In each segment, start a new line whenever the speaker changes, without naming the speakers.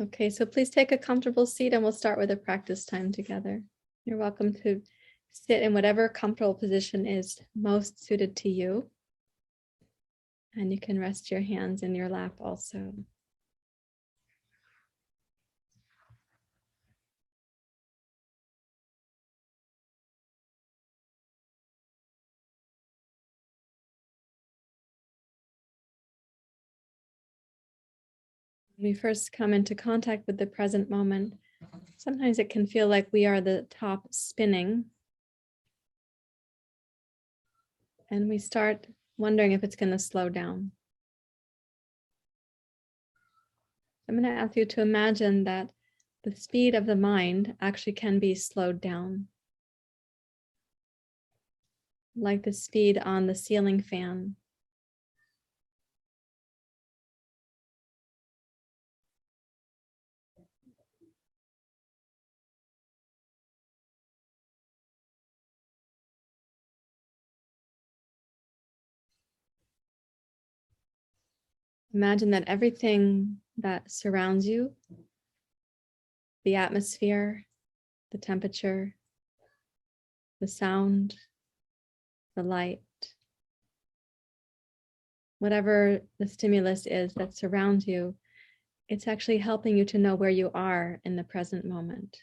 Okay, so please take a comfortable seat and we'll start with a practice time together. You're welcome to sit in whatever comfortable position is most suited to you. And you can rest your hands in your lap also. When we first come into contact with the present moment, sometimes it can feel like we are the top spinning. And we start wondering if it's going to slow down. I'm going to ask you to imagine that the speed of the mind actually can be slowed down. Like the speed on the ceiling fan. Imagine that everything that surrounds you, the atmosphere, the temperature, the sound, the light, whatever the stimulus is that surrounds you, it's actually helping you to know where you are in the present moment.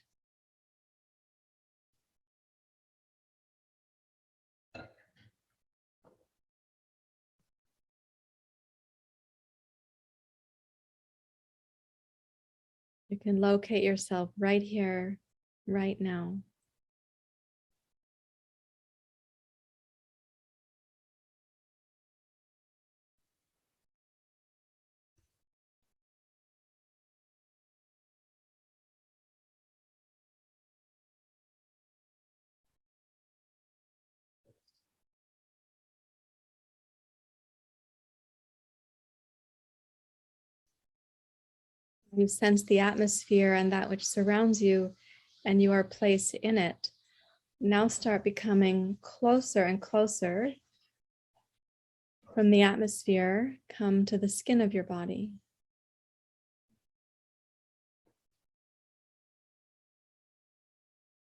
You can locate yourself right here, right now. You sense the atmosphere and that which surrounds you, and you are placed in it. Now start becoming closer and closer. From the atmosphere, come to the skin of your body.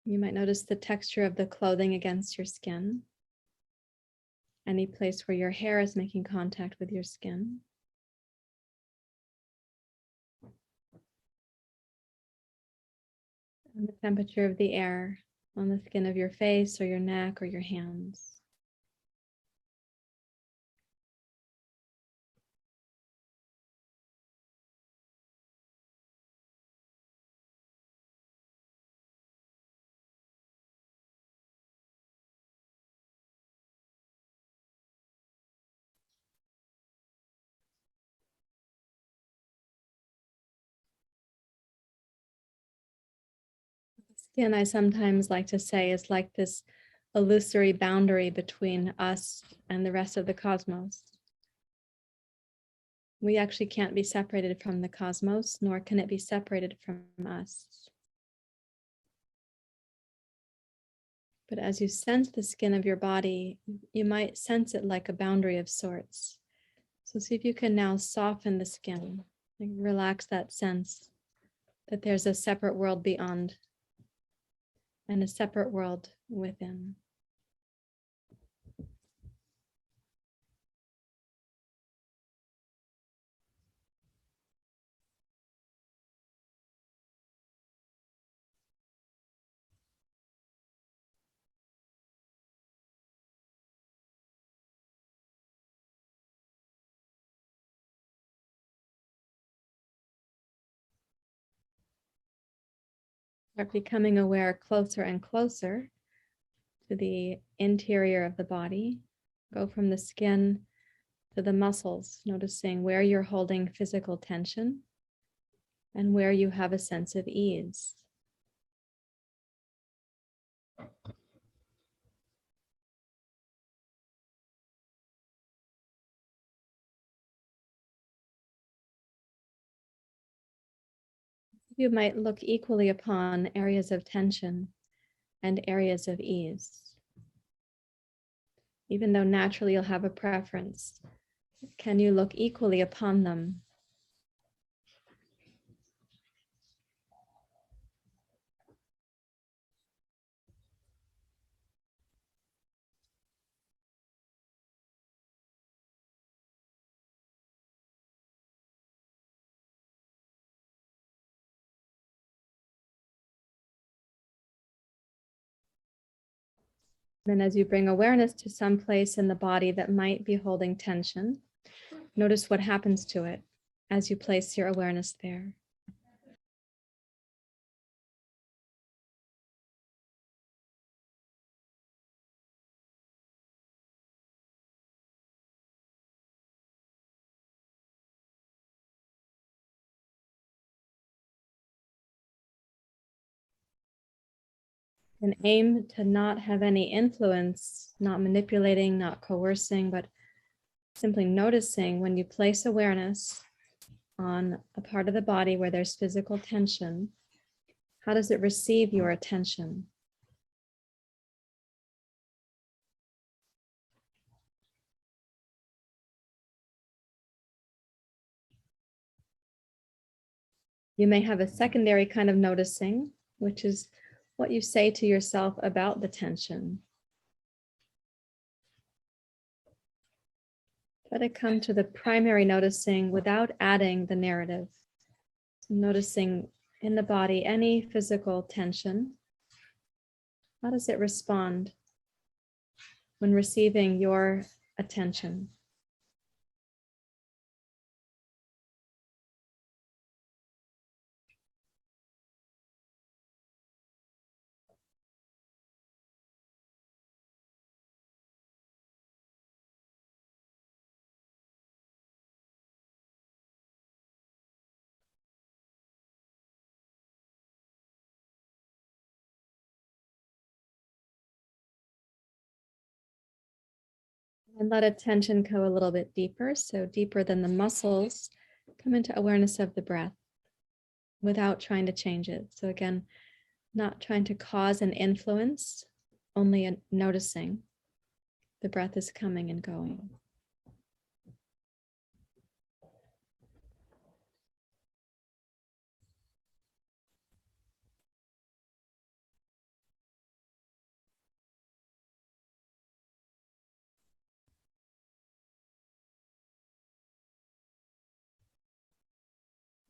You might notice the texture of the clothing against your skin. Any place where your hair is making contact with your skin. And the temperature of the air on the skin of your face or your neck or your hands. Skin, I sometimes like to say, is like this illusory boundary between us and the rest of the cosmos. We actually can't be separated from the cosmos, nor can it be separated from us. But as you sense the skin of your body, you might sense it like a boundary of sorts. So see if you can now soften the skin, like relax that sense that there's a separate world beyond and a separate world within. Start becoming aware closer and closer to the interior of the body. Go from the skin to the muscles, noticing where you're holding physical tension and where you have a sense of ease. You might look equally upon areas of tension and areas of ease. Even though naturally you'll have a preference, can you look equally upon them? Then as you bring awareness to some place in the body that might be holding tension, notice what happens to it as you place your awareness there. And aim to not have any influence, not manipulating, not coercing, but simply noticing when you place awareness on a part of the body where there's physical tension, how does it receive your attention? You may have a secondary kind of noticing, which is what you say to yourself about the tension. Let it come to the primary noticing without adding the narrative. So noticing in the body any physical tension. How does it respond when receiving your attention? And let attention go a little bit deeper, so deeper than the muscles. Come into awareness of the breath without trying to change it. So again, not trying to cause an influence, only noticing the breath is coming and going.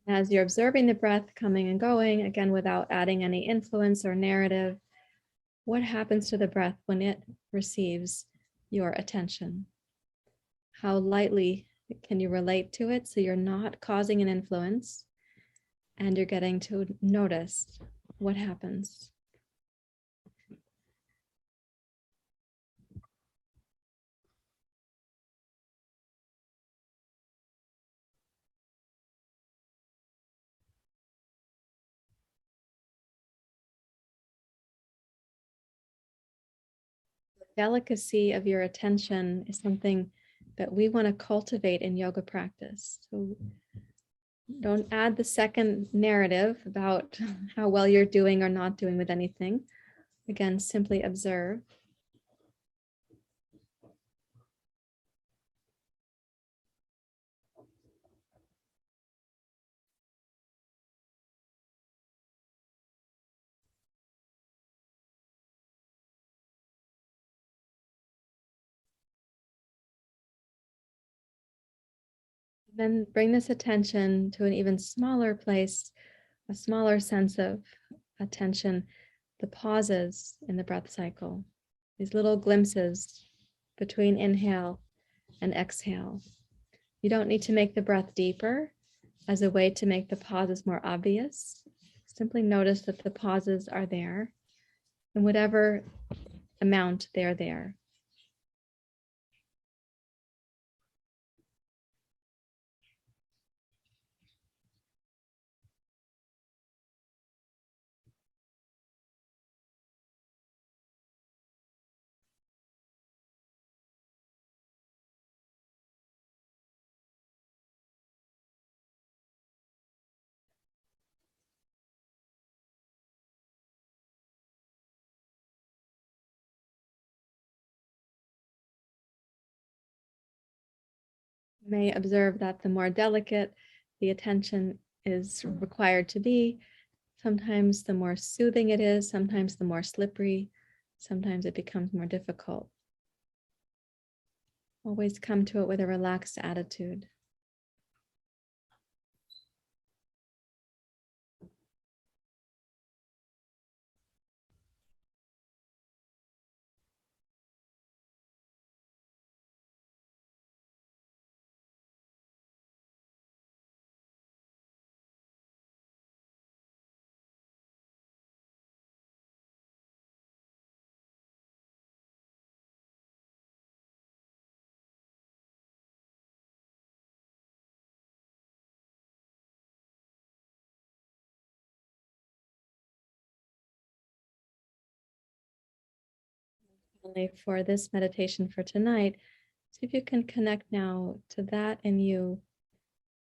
As you're observing the breath coming and going, again, without adding any influence or narrative, what happens to the breath when it receives your attention? How lightly can you relate to it so you're not causing an influence and you're getting to notice what happens? Delicacy of your attention is something that we want to cultivate in yoga practice. So don't add the second narrative about how well you're doing or not doing with anything. Again, simply observe. Then bring this attention to an even smaller place, a smaller sense of attention, the pauses in the breath cycle, these little glimpses between inhale and exhale. You don't need to make the breath deeper as a way to make the pauses more obvious. Simply notice that the pauses are there in whatever amount they're there. You may observe that the more delicate the attention is required to be, sometimes the more soothing it is, sometimes the more slippery, sometimes it becomes more difficult. Always come to it with a relaxed attitude. Only for this meditation for tonight, see if you can connect now to that in you,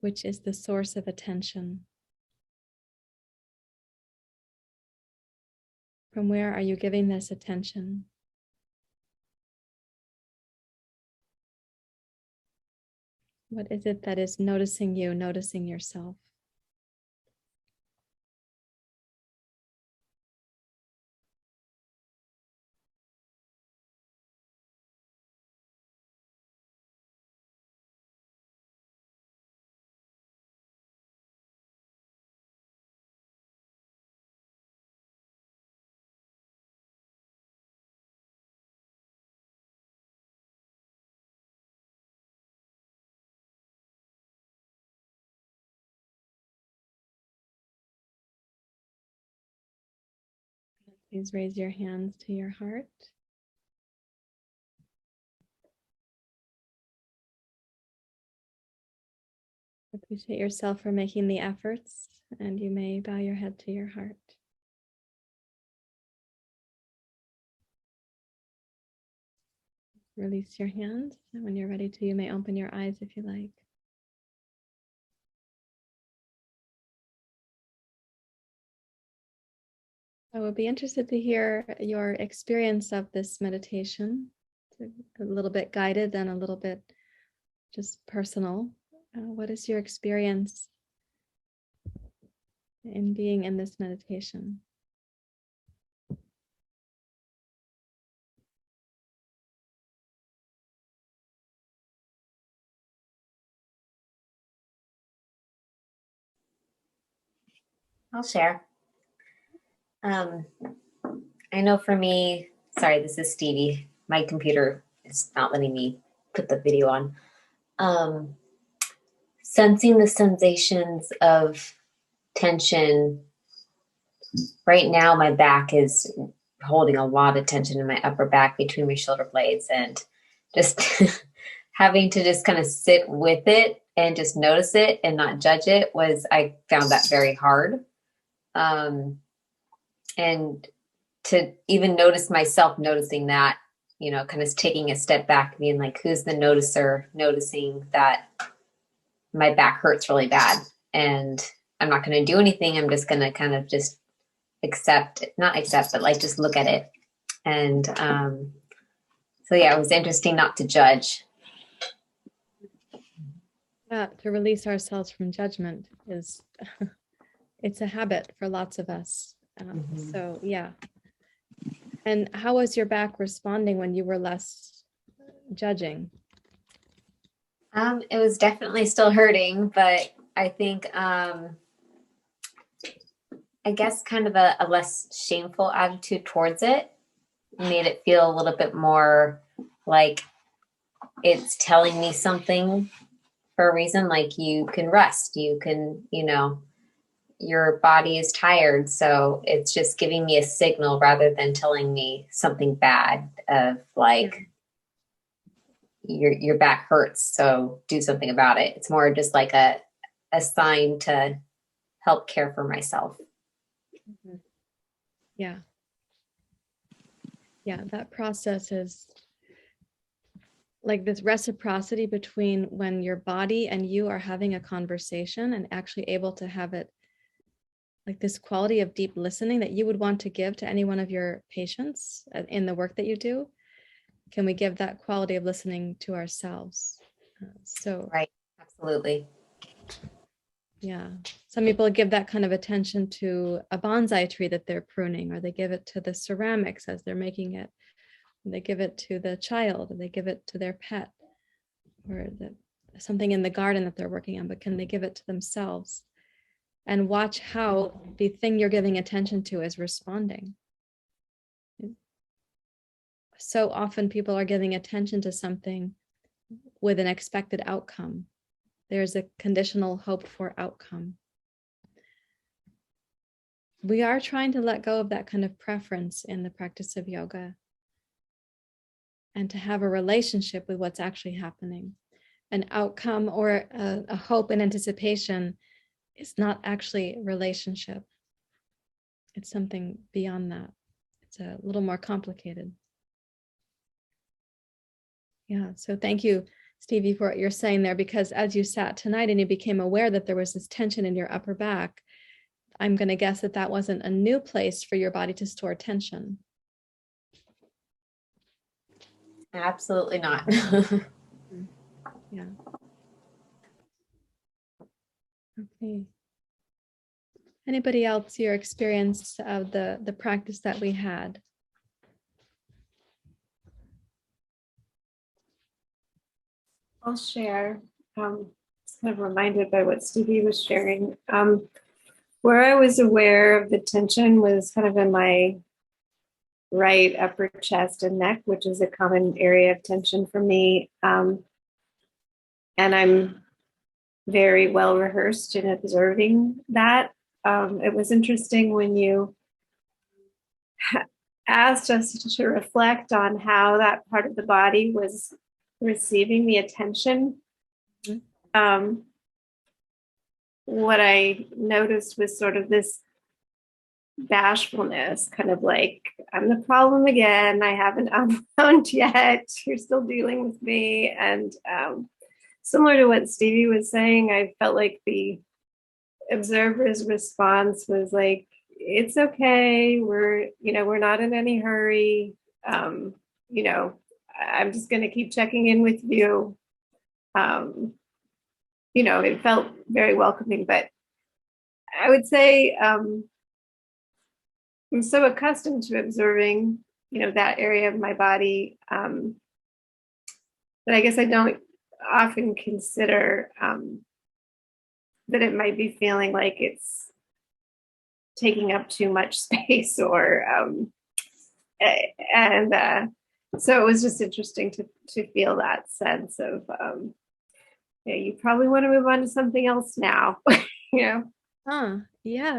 which is the source of attention. From where are you giving this attention? What is it that is noticing you, noticing yourself? Please raise your hands to your heart. Appreciate yourself for making the efforts, and you may bow your head to your heart. Release your hands, and when you're ready to, you may open your eyes if you like. I would be interested to hear your experience of this meditation. It's a little bit guided and a little bit just personal. What is your experience in being in this meditation?
I'll share. I know for me, sorry, this is Stevie. My computer is not letting me put the video on. Sensing the sensations of tension. Right now, my back is holding a lot of tension in my upper back between my shoulder blades, and just having to just kind of sit with it and just notice it and not judge it I found that very hard. And to even notice myself noticing that, kind of taking a step back, being like, who's the noticer noticing that my back hurts really bad? And I'm not going to do anything. I'm just going to kind of just not accept, but like just look at it. And so, yeah, it was interesting not to judge.
Yeah, to release ourselves from judgment is, it's a habit for lots of us. So, yeah. And how was your back responding when you were less judging?
It was definitely still hurting, but I think, I guess kind of a less shameful attitude towards it made it feel a little bit more like it's telling me something for a reason, like you can rest, you can, your body is tired. So it's just giving me a signal rather than telling me something bad of like, your back hurts, so do something about it. It's more just like a sign to help care for myself.
Mm-hmm. Yeah. Yeah, that process is like this reciprocity between when your body and you are having a conversation and actually able to have it, like this quality of deep listening that you would want to give to any one of your patients in the work that you do. Can we give that quality of listening to ourselves? So,
Right. Absolutely.
yeah, some people give that kind of attention to a bonsai tree that they're pruning, or they give it to the ceramics as they're making it. They give it to the child, or they give it to their pet, or something in the garden that they're working on, but can they give it to themselves? And watch how the thing you're giving attention to is responding. So often people are giving attention to something with an expected outcome. There's a conditional hope for outcome. We are trying to let go of that kind of preference in the practice of yoga and to have a relationship with what's actually happening. An outcome or a hope and anticipation is not actually relationship. It's something beyond that. It's a little more complicated. Yeah. So thank you, Stevie, for what you're saying there, because as you sat tonight and you became aware that there was this tension in your upper back, I'm going to guess that that wasn't a new place for your body to store tension.
Absolutely not.
Yeah. Okay. Anybody else, your experience of the practice that we had?
I'll share. Just kind of reminded by what Stevie was sharing. Where I was aware of the tension was kind of in my right upper chest and neck, which is a common area of tension for me. And I'm very well rehearsed in observing that. It was interesting when you asked us to reflect on how that part of the body was receiving the attention. What I noticed was sort of this bashfulness, kind of like, I'm the problem again. I haven't unwound yet. You're still dealing with me. And similar to what Stevie was saying, I felt like the observer's response was like, it's okay. We're not in any hurry. I'm just going to keep checking in with you. It felt very welcoming, but I would say I'm so accustomed to observing, that area of my body that I guess I don't often consider that it might be feeling like it's taking up too much space or so it was just interesting to feel that sense of you probably want to move on to something else now.
Yeah.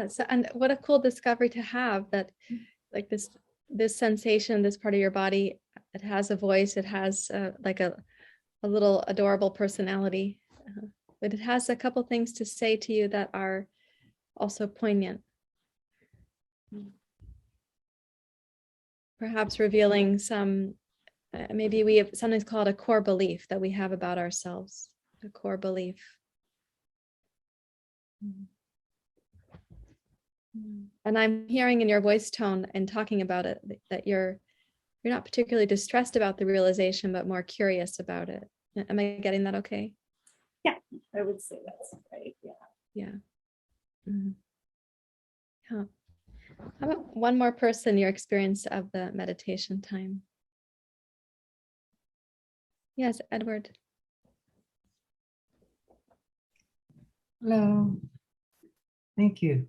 So, and what a cool discovery to have, that like this sensation, this part of your body, it has a voice, it has like a little adorable personality, but it has a couple things to say to you that are also poignant. Perhaps revealing some, maybe we have sometimes called a core belief that we have about ourselves, a core belief. And I'm hearing in your voice tone and talking about it that you're not particularly distressed about the realization, but more curious about it. Am I getting that okay?
Yeah, I would say that's right. Yeah.
Yeah. Mm-hmm. Yeah. How about one more person, your experience of the meditation time? Yes, Edward.
Hello. Thank you.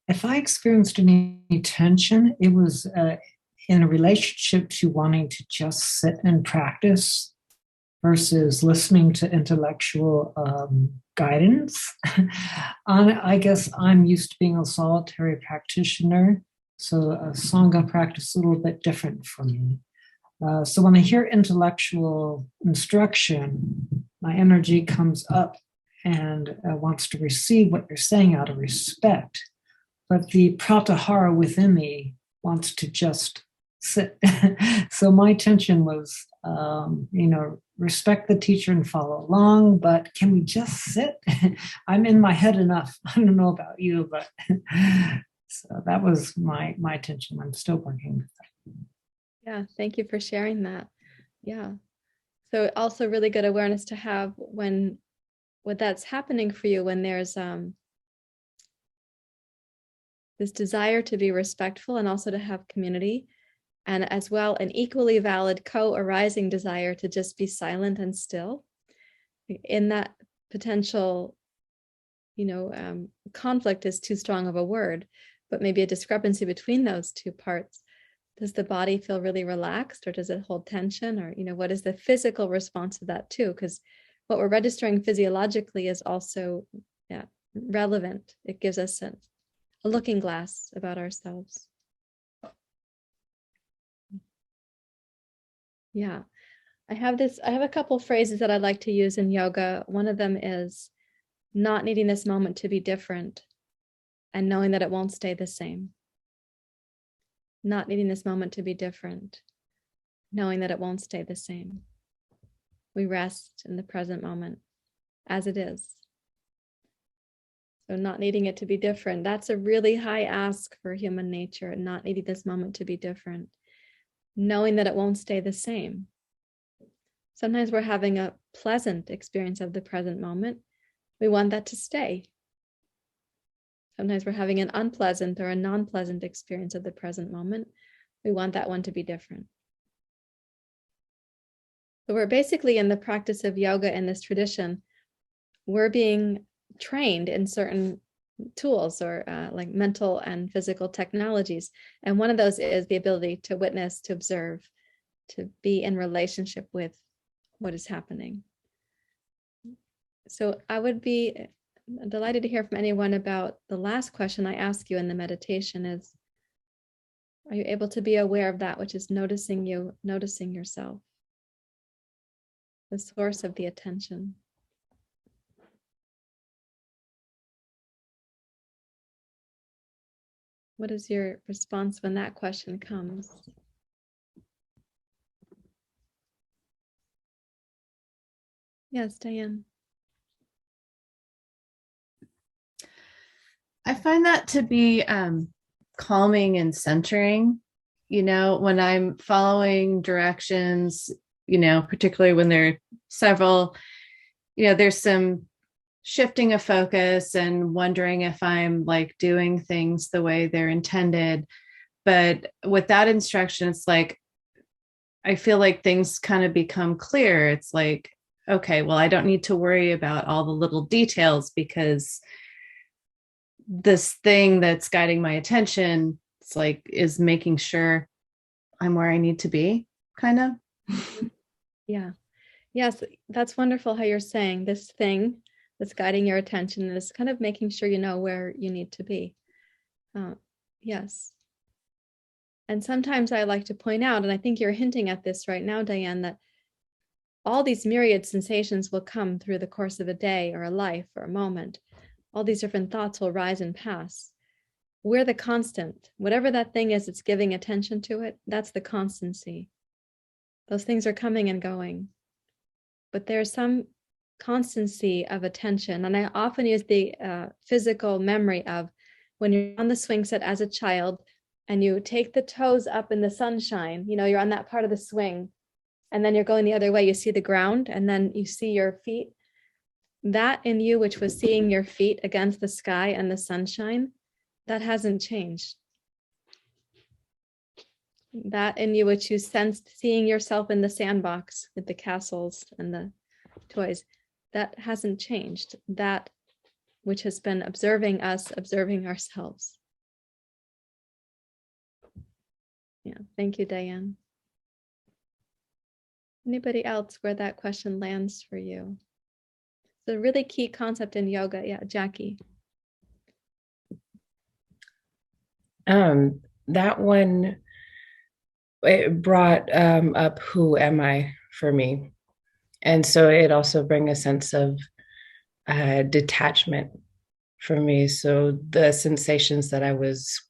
If I experienced any tension, it was in a relationship to wanting to just sit and practice versus listening to intellectual guidance. I guess I'm used to being a solitary practitioner, so a Sangha practice is a little bit different for me. So when I hear intellectual instruction, my energy comes up and wants to receive what you're saying out of respect. But the pratahara within me wants to just sit. So my tension was, respect the teacher and follow along, but can we just sit? I'm in my head enough. I don't know about you, but so that was my tension. I'm still working with that.
Yeah, thank you for sharing that. Yeah. So also really good awareness to have when that's happening for you, when there's this desire to be respectful and also to have community, and as well an equally valid co-arising desire to just be silent and still. In that potential, conflict is too strong of a word, but maybe a discrepancy between those two parts. Does the body feel really relaxed, or does it hold tension? Or, what is the physical response to that too? Because what we're registering physiologically is also relevant. It gives us a looking glass about ourselves. Yeah. I have a couple phrases that I like to use in yoga. One of them is not needing this moment to be different and knowing that it won't stay the same. Not needing this moment to be different knowing that it won't stay the same. We rest in the present moment as it is. So not needing it to be different. That's a really high ask for human nature, not needing this moment to be different. Knowing that it won't stay the same. Sometimes we're having a pleasant experience of the present moment. We want that to stay. Sometimes we're having an unpleasant or a non-pleasant experience of the present moment. We want that one to be different. So we're basically in the practice of yoga in this tradition. We're being trained in certain tools or like mental and physical technologies. And one of those is the ability to witness, to observe, to be in relationship with what is happening. So I would be delighted to hear from anyone about the last question I asked you in the meditation is, are you able to be aware of that which is noticing you, noticing yourself? The source of the attention. What is your response when that question comes? Yes, Diane.
I find that to be calming and centering, when I'm following directions, particularly when there are several, there's some shifting of focus and wondering if I'm like doing things the way they're intended. But with that instruction, it's like, I feel like things kind of become clear. It's like, okay, well, I don't need to worry about all the little details because this thing that's guiding my attention, it's like, is making sure I'm where I need to be, kind of.
Yeah. Yes, that's wonderful how you're saying this thing that's guiding your attention is kind of making sure you know where you need to be. Yes. And sometimes I like to point out, and I think you're hinting at this right now, Diane, that all these myriad sensations will come through the course of a day or a life or a moment. All these different thoughts will rise and pass. We're the constant. Whatever that thing is that's giving attention to it, that's the constancy. Those things are coming and going. But there's some constancy of attention. And I often use the physical memory of when you're on the swing set as a child and you take the toes up in the sunshine, you're on that part of the swing, and then you're going the other way, you see the ground, and then you see your feet. That in you, which was seeing your feet against the sky and the sunshine, that hasn't changed. That in you, which you sensed seeing yourself in the sandbox with the castles and the toys, that hasn't changed. That which has been observing us, observing ourselves. Yeah, thank you, Diane. Anybody else where that question lands for you? It's a really key concept in yoga. Yeah, Jackie.
That one, it brought up who am I for me. And so it also brings a sense of detachment for me. So the sensations that I was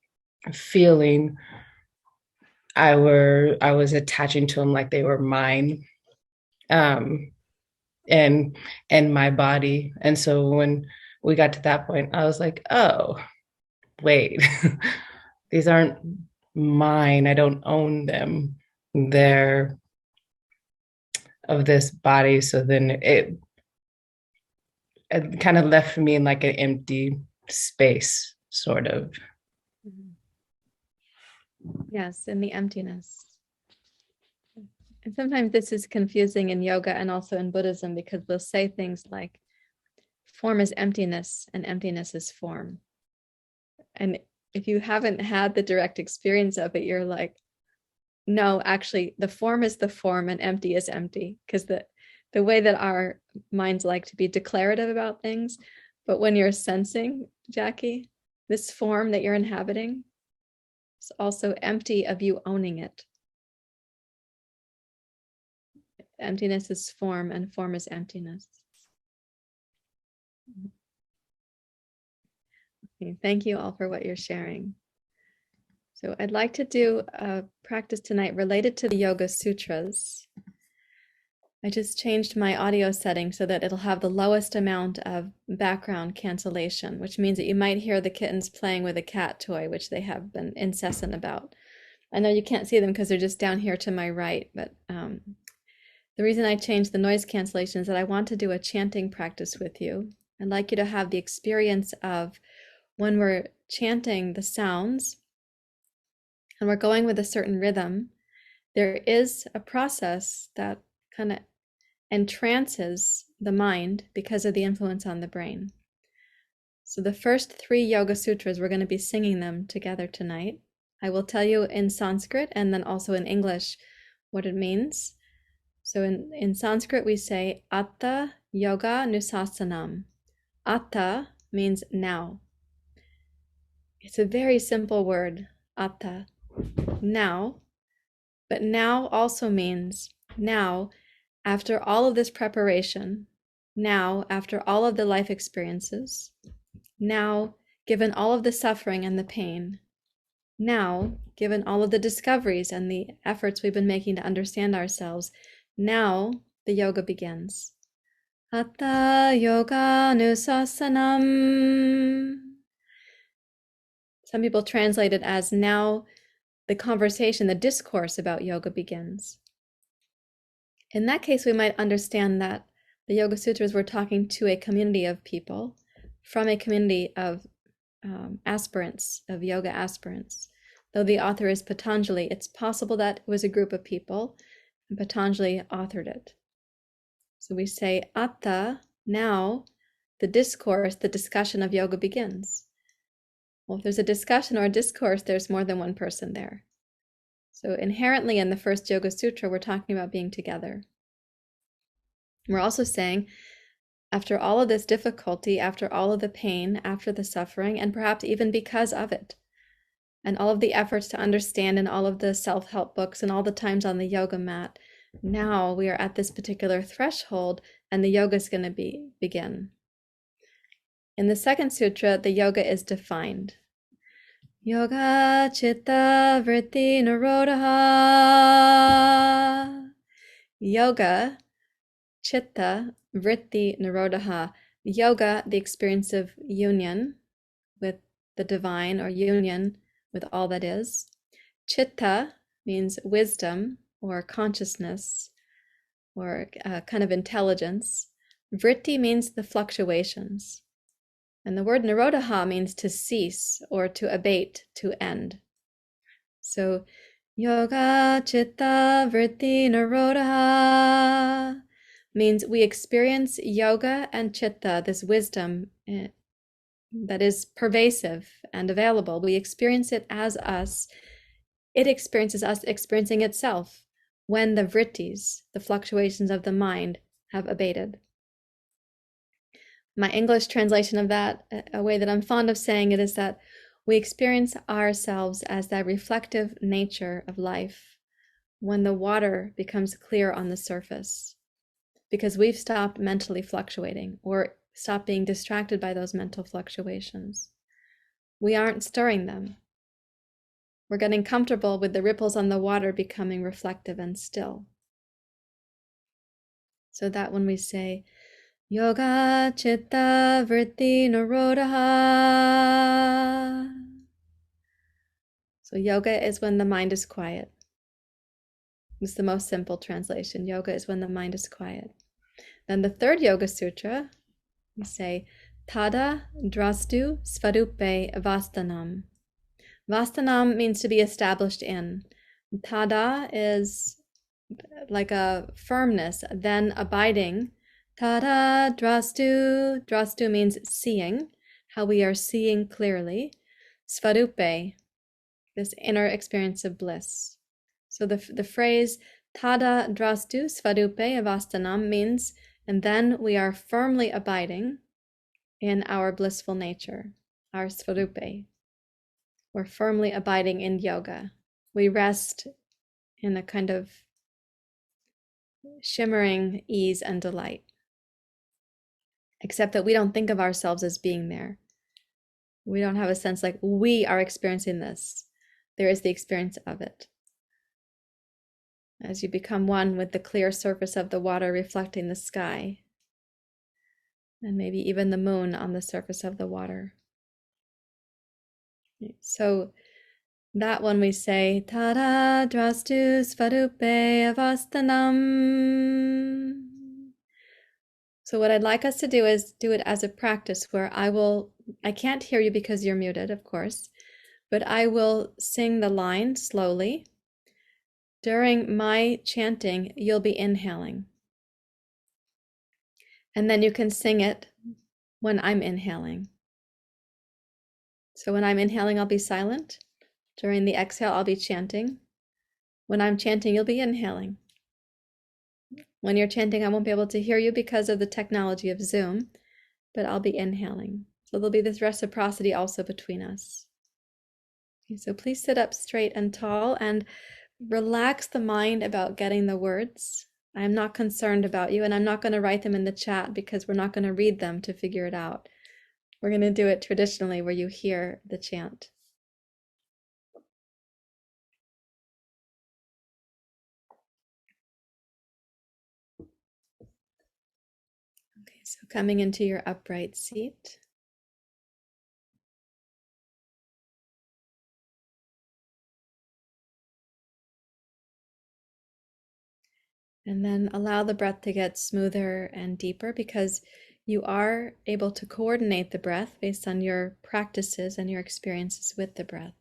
feeling, I was attaching to them like they were mine, and my body. And so when we got to that point, I was like, oh, wait, these aren't mine. I don't own them. They're of this body. So then it kind of left me in like an empty space, sort of.
Yes, in the emptiness. And sometimes this is confusing in yoga and also in Buddhism because we'll say things like form is emptiness and emptiness is form. And if you haven't had the direct experience of it, you're like, no, actually, the form is the form and empty is empty, because the way that our minds like to be declarative about things. But when you're sensing, Jackie, this form that you're inhabiting is also empty of you owning it. Emptiness is form and form is emptiness. Okay, thank you all for what you're sharing. So I'd like to do a practice tonight related to the Yoga Sutras. I just changed my audio setting so that it'll have the lowest amount of background cancellation, which means that you might hear the kittens playing with a cat toy, which they have been incessant about. I know you can't see them because they're just down here to my right, but the reason I changed the noise cancellation is that I want to do a chanting practice with you. I'd like you to have the experience of when we're chanting the sounds and we're going with a certain rhythm, there is a process that kind of entrances the mind because of the influence on the brain. So the first 3 Yoga Sutras, we're going to be singing them together tonight. I will tell you in Sanskrit and then also in English what it means. So in Sanskrit, we say Atha yoganusasanam. Atha means now. It's a very simple word, Atha, now. But now also means now, after all of this preparation, now, after all of the life experiences, now, given all of the suffering and the pain, now, given all of the discoveries and the efforts we've been making to understand ourselves, now the yoga begins. Atha yoganusasanam. Some people translate it as now the conversation, the discourse about yoga begins. In that case, we might understand that the Yoga Sutras were talking to a community of people from a community of aspirants, of yoga aspirants. Though the author is Patanjali, it's possible that it was a group of people and Patanjali authored it. So we say, Atha, now the discourse, the discussion of yoga begins. Well, if there's a discussion or a discourse, there's more than one person there. So inherently in the first Yoga Sutra, we're talking about being together. We're also saying, after all of this difficulty, after all of the pain, after the suffering, and perhaps even because of it, and all of the efforts to understand and all of the self-help books and all the times on the yoga mat, now we are at this particular threshold and the yoga is going to begin. In the second sutra, the yoga is defined. Yoga chitta vritti nirodha. Yoga chitta vritti nirodha. Yoga, the experience of union with the divine or union with all that is. Chitta means wisdom or consciousness or kind of intelligence. Vritti means the fluctuations. And the word nirodha means to cease or to abate, to end. So yoga chitta vritti nirodha means we experience yoga and chitta, this wisdom that is pervasive and available. We experience it as us. It experiences us experiencing itself when the vrittis, the fluctuations of the mind, have abated. My English translation of that, a way that I'm fond of saying it, is that we experience ourselves as that reflective nature of life when the water becomes clear on the surface, because we've stopped mentally fluctuating or stopped being distracted by those mental fluctuations. We aren't stirring them. We're getting comfortable with the ripples on the water becoming reflective and still. So that when we say, Yoga chitta vritti nirodha. So yoga is when the mind is quiet. It's the most simple translation. Yoga is when the mind is quiet. Then the third Yoga Sutra, we say, Tada drastu svarupe vastanam. Vastanam means to be established in. Tada is like a firmness, then abiding. Tada drastu. Drastu means seeing, how we are seeing clearly. Svarupe, this inner experience of bliss. So the phrase Tada drastu svarupe avastanam means, and then we are firmly abiding in our blissful nature, our svarupe. We're firmly abiding in yoga. We rest in a kind of shimmering ease and delight. Except that we don't think of ourselves as being there. We don't have a sense like we are experiencing this. there is the experience of it. As you become one with the clear surface of the water reflecting the sky, and maybe even the moon on the surface of the water. So that one we say, Tada drastu svarupe avastanam. So what I'd like us to do is do it as a practice where I can't hear you because you're muted, of course, but I will sing the line slowly. During my chanting, you'll be inhaling. And then you can sing it when I'm inhaling. So when I'm inhaling, I'll be silent. During the exhale, I'll be chanting. When I'm chanting, you'll be inhaling. When you're chanting, I won't be able to hear you because of the technology of Zoom, but I'll be inhaling. So there'll be this reciprocity also between us. Okay, so please sit up straight and tall and relax the mind about getting the words. I'm not concerned about you, and I'm not going to write them in the chat because we're not going to read them to figure it out. We're going to do it traditionally where you hear the chant. Okay, so coming into your upright seat. And then allow the breath to get smoother and deeper because you are able to coordinate the breath based on your practices and your experiences with the breath.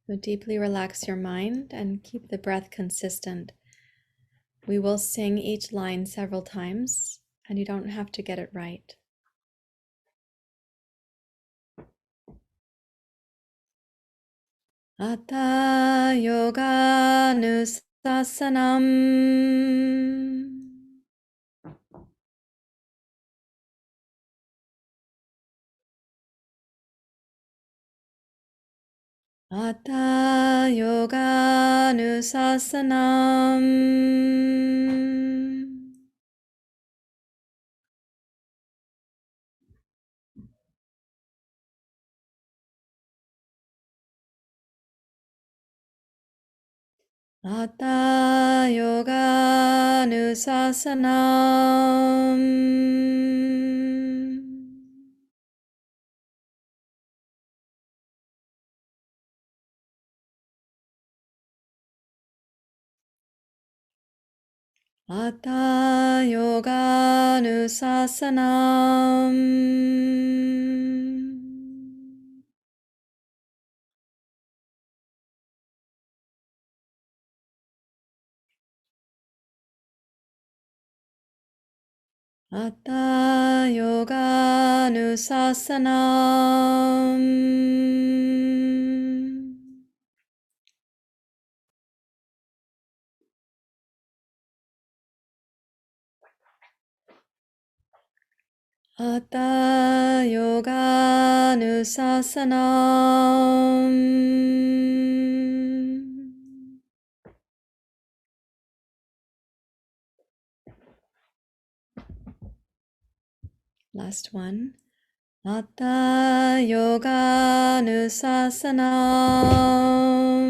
So deeply relax your mind and keep the breath consistent. We will sing each line several times, and you don't have to get it right. Atha yoganusasanam. Atha yoganusasanam. Atha yoganusasanam. Atha yoganusasanam. Atha yoganusasanam. Atha yoganusasanam. Last one. Atha yoganusasanam.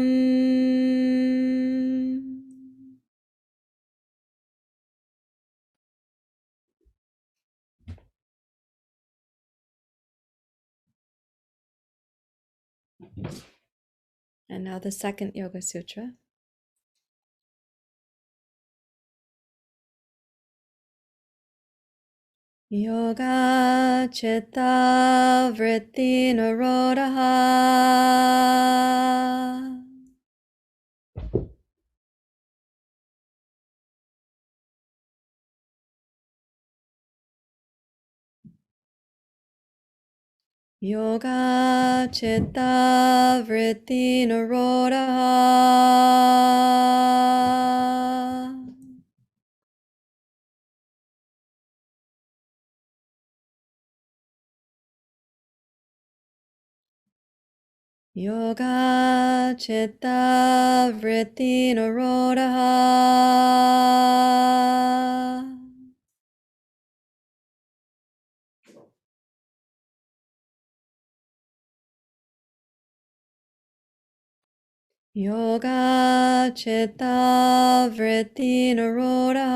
And now the second Yoga Sutra. Yoga Chitta Vritti Nirodha. Yoga Chitta Vritti Nirodha. Yoga Chitta Vritti Nirodha. Yoga Chitta Vritti Nirodha.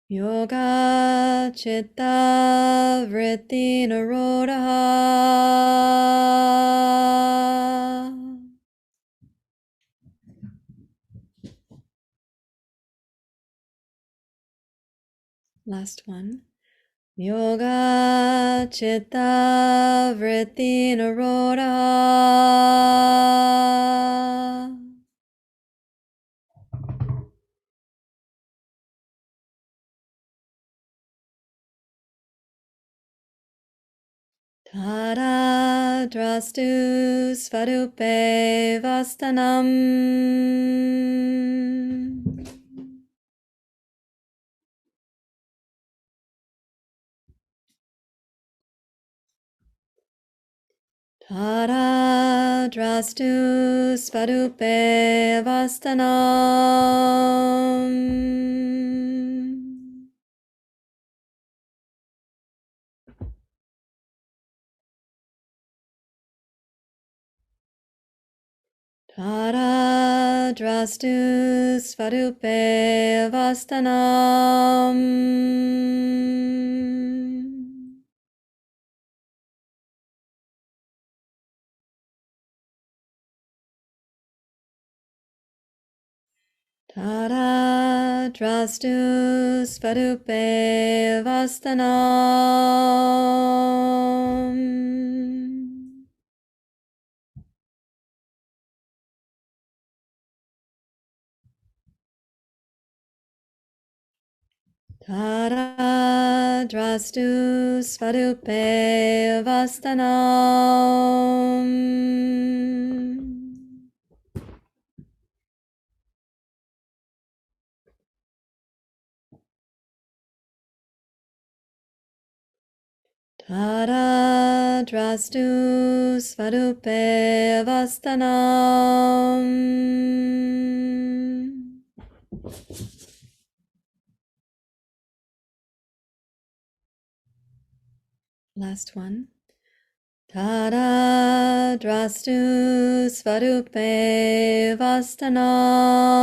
Yoga Chitta Vritti Nirodha. Last one. Yoga Chitta Vritti Nirodha. Tada drastu svarupe vastanam. Tada drastu svarupe vastanam. Tada drastu svarupe vastanam. Tada drastu svarupe vastanam. Tada drastu svarupe vastanam. Tada drastu svarupe vastanam. Last one. Tada drastu svarupe vastanam.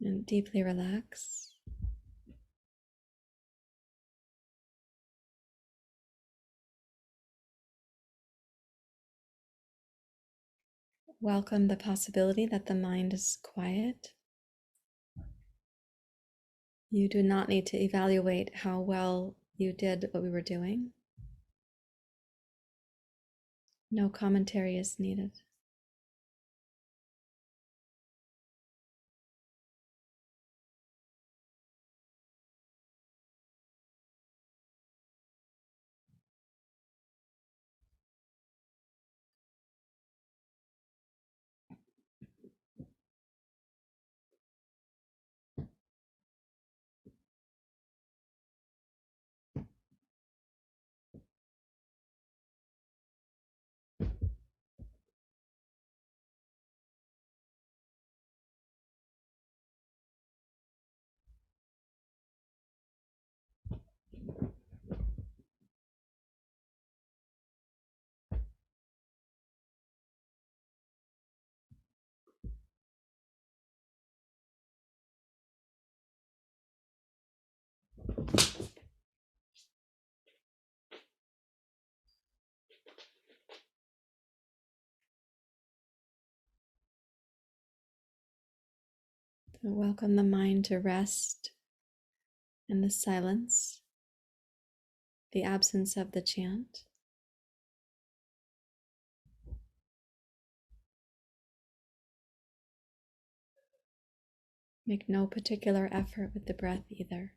And deeply relax. Welcome the possibility that the mind is quiet. You do not need to evaluate how well you did what we were doing. No commentary is needed. Welcome the mind to rest in the silence, the absence of the chant. Make no particular effort with the breath either.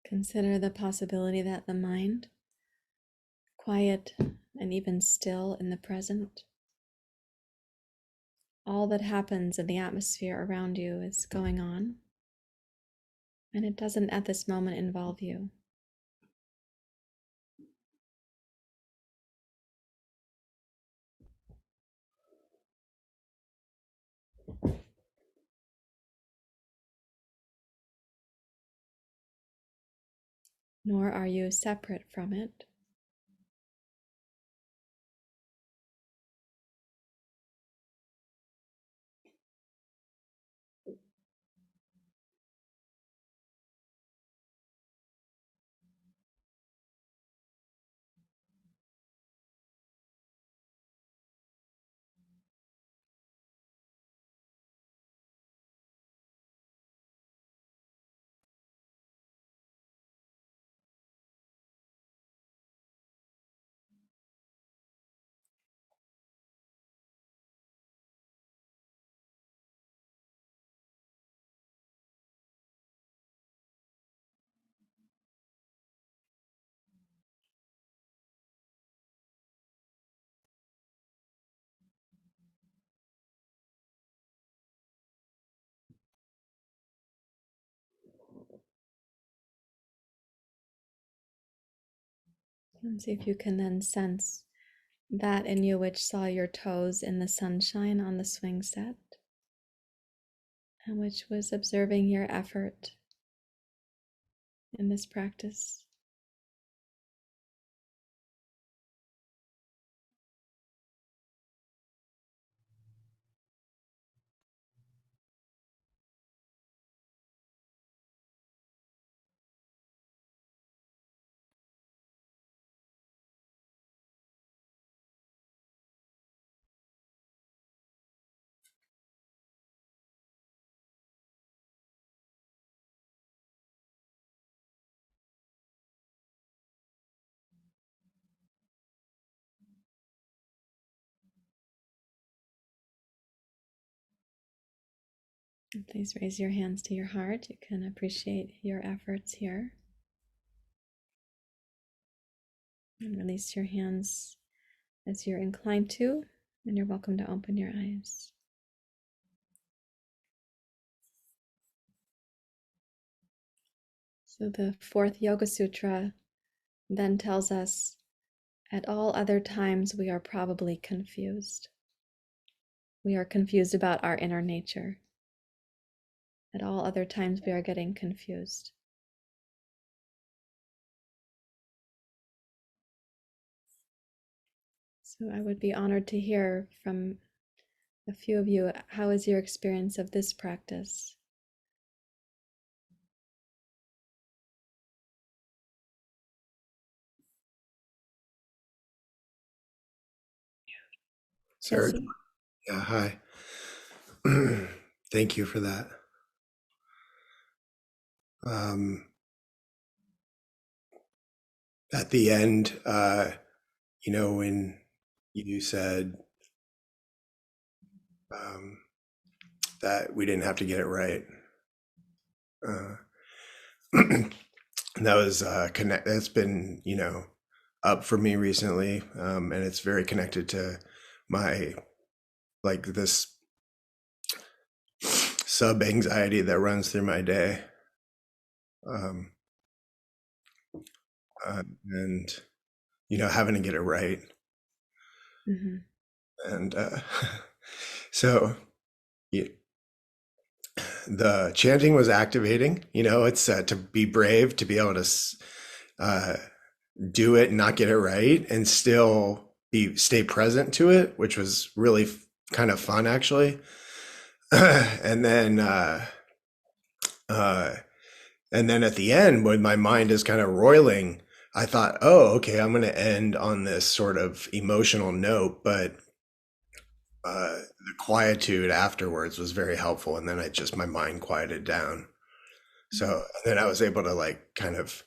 Consider the possibility that the mind, quiet and even still in the present, all that happens in the atmosphere around you is going on, and it doesn't at this moment involve you. Nor are you separate from it. And see if you can then sense that in you which saw your toes in the sunshine on the swing set, and which was observing your effort in this practice. And please raise your hands to your heart. You can appreciate your efforts here. And release your hands as you're inclined to, and you're welcome to open your eyes. So the fourth Yoga Sutra then tells us, at all other times we are probably confused. We are confused about our inner nature. At all other times we are getting confused. So I would be honored to hear from a few of you, how is your experience of this practice?
Sarah,
Yes.
yeah, hi. Thank you for that. At the end, when you said that we didn't have to get it right, that was that's been, up for me recently, and it's very connected to my like this sub anxiety that runs through my day, um, and having to get it right,
Mhm.
and so yeah, the chanting was activating. It's to be brave, to be able to do it and not get it right, and still stay present to it, which was really kind of fun, actually. and then at the end, when my mind is kind of roiling, I thought, oh, okay, I'm going to end on this sort of emotional note, but the quietude afterwards was very helpful, and then my mind quieted down. So then I was able to like kind of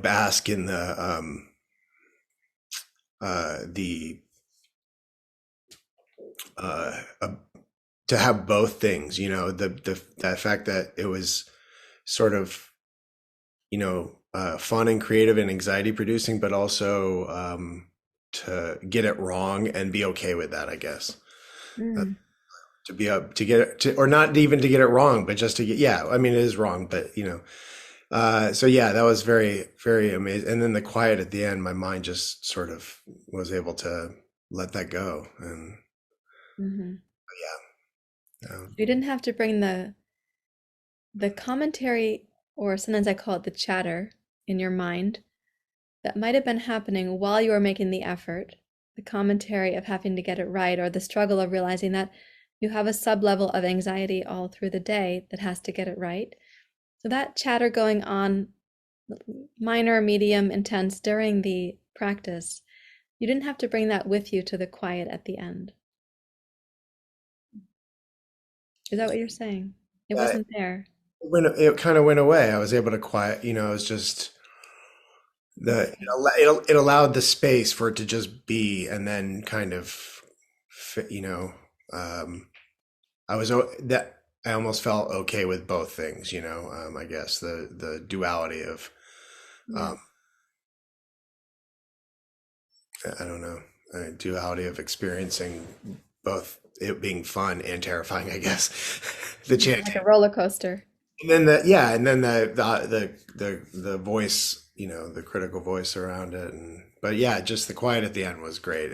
bask in the to have both things, the fact that it was sort of fun and creative and anxiety producing, but also to get it wrong and be okay with that, I guess.
Mm.
To be up to get it to, or not even to get it wrong, but just to get, yeah, I mean, it is wrong, but so yeah, that was very, very amazing. And then the quiet at the end, my mind just sort of was able to let that go. And
Mhm.
yeah,
You didn't have to bring the commentary, or sometimes I call it the chatter, in your mind that might have been happening while you were making the effort, the commentary of having to get it right, or the struggle of realizing that you have a sub-level of anxiety all through the day that has to get it right. So that chatter going on, minor, medium, intense, during the practice, you didn't have to bring that with you to the quiet at the end. Is that what you're saying? It
yeah,
wasn't there.
it kind of went away. I was able to quiet, it was just
Okay.
it allowed the space for it to just be, and then kind of um that I almost felt okay with both things, I guess the duality of
Yeah.
um I don't know, duality of experiencing both it being fun and terrifying, I guess. The
Like a
chanting,
roller coaster.
and then the voice, the critical voice around it, and but yeah, just the quiet at the end was great.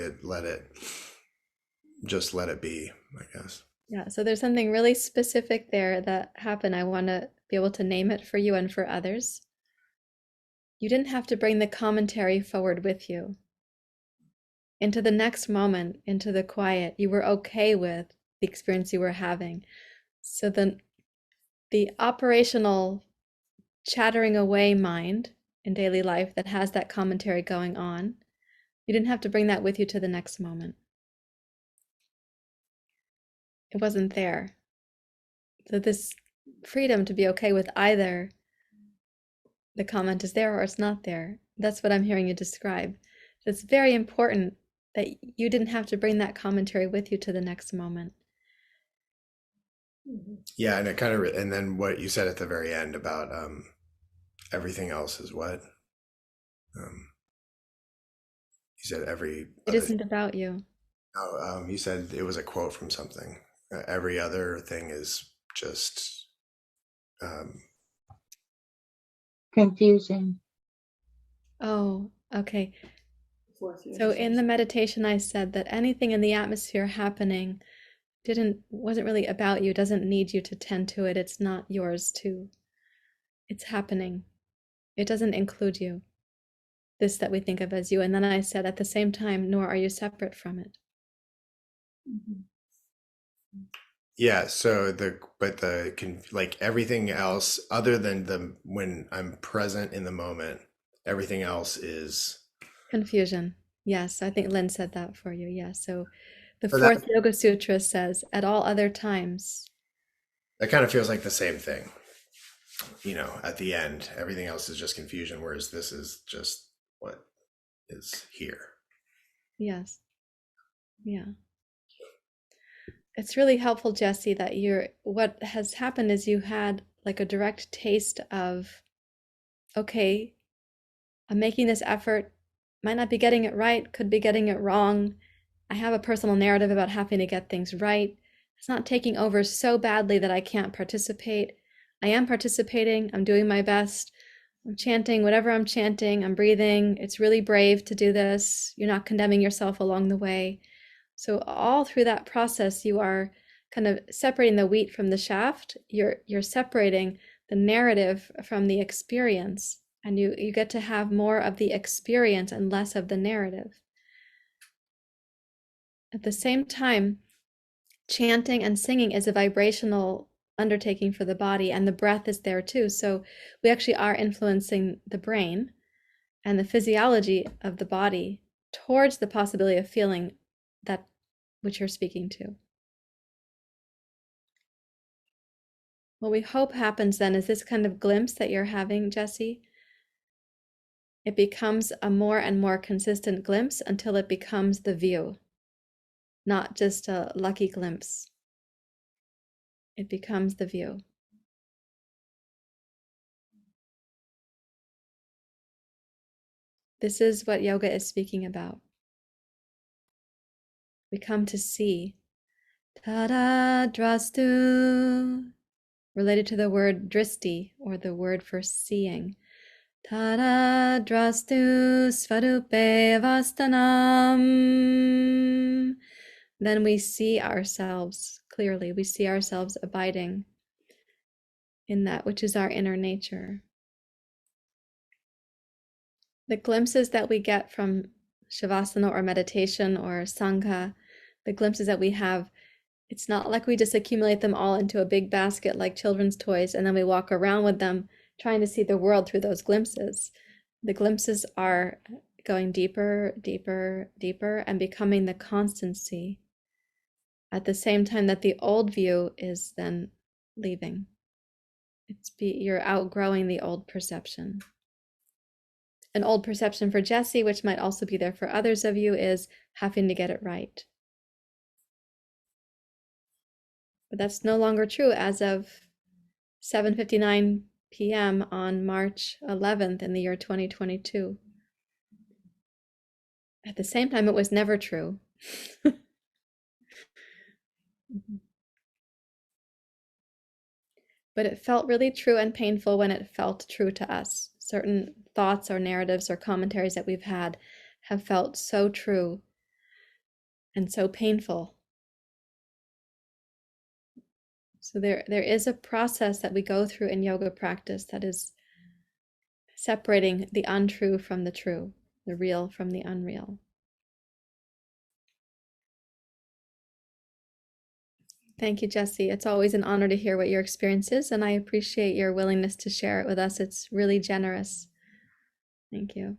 Just let it be, I guess.
Yeah, so there's something really specific there that happened. I want to be able to name it for you and for others. You didn't have to bring the commentary forward with you into the next moment, into the quiet. You were okay with the experience you were having. So then the operational chattering away mind in daily life that has that commentary going on, you didn't have to bring that with you to the next moment. It wasn't there. So this freedom to be okay with either the comment is there or it's not there. That's what I'm hearing you describe. So it's very important that you didn't have to bring that commentary with you to the next moment.
Yeah, and it kind of, and then what you said at the very end about everything else is what you said every
It
other.
isn't about you.
Oh, you said it was a quote from something. Every other thing is just
Confusion.
Oh, okay. So in the meditation, I said that anything in the atmosphere happening wasn't really about you, doesn't need you to tend to it. It's not yours to. It's happening. It doesn't include you. This that we think of as you. And then I said at the same time, nor are you separate from it.
yeah. So like everything else other than when I'm present in the moment, everything else is.
Confusion. Yes, I think Lynn said that for you. Yes. So the
So
fourth Yoga Sutra says, at all other times.
that kind of feels like the same thing. At the end, everything else is just confusion, whereas this is just what is here.
Yes. Yeah. It's really helpful, Jesse, that what has happened is you had like a direct taste of, okay, I'm making this effort, might not be getting it right, could be getting it wrong. I have a personal narrative about having to get things right. It's not taking over so badly that I can't participate. I am participating. I'm doing my best. I'm chanting whatever I'm chanting. I'm breathing. It's really brave to do this. You're not condemning yourself along the way. So all through that process, you are kind of separating the wheat from the shaft. You're separating the narrative from the experience, and you get to have more of the experience and less of the narrative. At the same time, chanting and singing is a vibrational undertaking for the body, and the breath is there too. So we actually are influencing the brain and the physiology of the body towards the possibility of feeling that which you're speaking to. What we hope happens then is this kind of glimpse that you're having, Jesse. It becomes a more and more consistent glimpse until it becomes the view, not just a lucky glimpse. It becomes the view. This is what yoga is speaking about. We come to see. Tada drastu, related to the word dristi, or the word for seeing. Tada drastu svarupe vastanam. Then we see ourselves clearly. We see ourselves abiding in that which is our inner nature. The glimpses that we get from Shavasana or meditation or Sangha, the glimpses that we have, it's not like we just accumulate them all into a big basket like children's toys and then we walk around with them trying to see the world through those glimpses. The glimpses are going deeper, deeper, deeper, and becoming the constancy at the same time that the old view is then leaving. You're outgrowing the old perception. An old perception for Jesse, which might also be there for others of you, is having to get it right. But that's no longer true as of 7:59 p.m. on March 11th in the year 2022. At the same time, it was never true. But it felt really true and painful when it felt true to us. Certain thoughts or narratives or commentaries that we've had have felt so true and so painful. So there is a process that we go through in yoga practice that is separating the untrue from the true, the real from the unreal. Thank you, Jesse. It's always an honor to hear what your experience is, and I appreciate your willingness to share it with us. It's really generous. Thank you.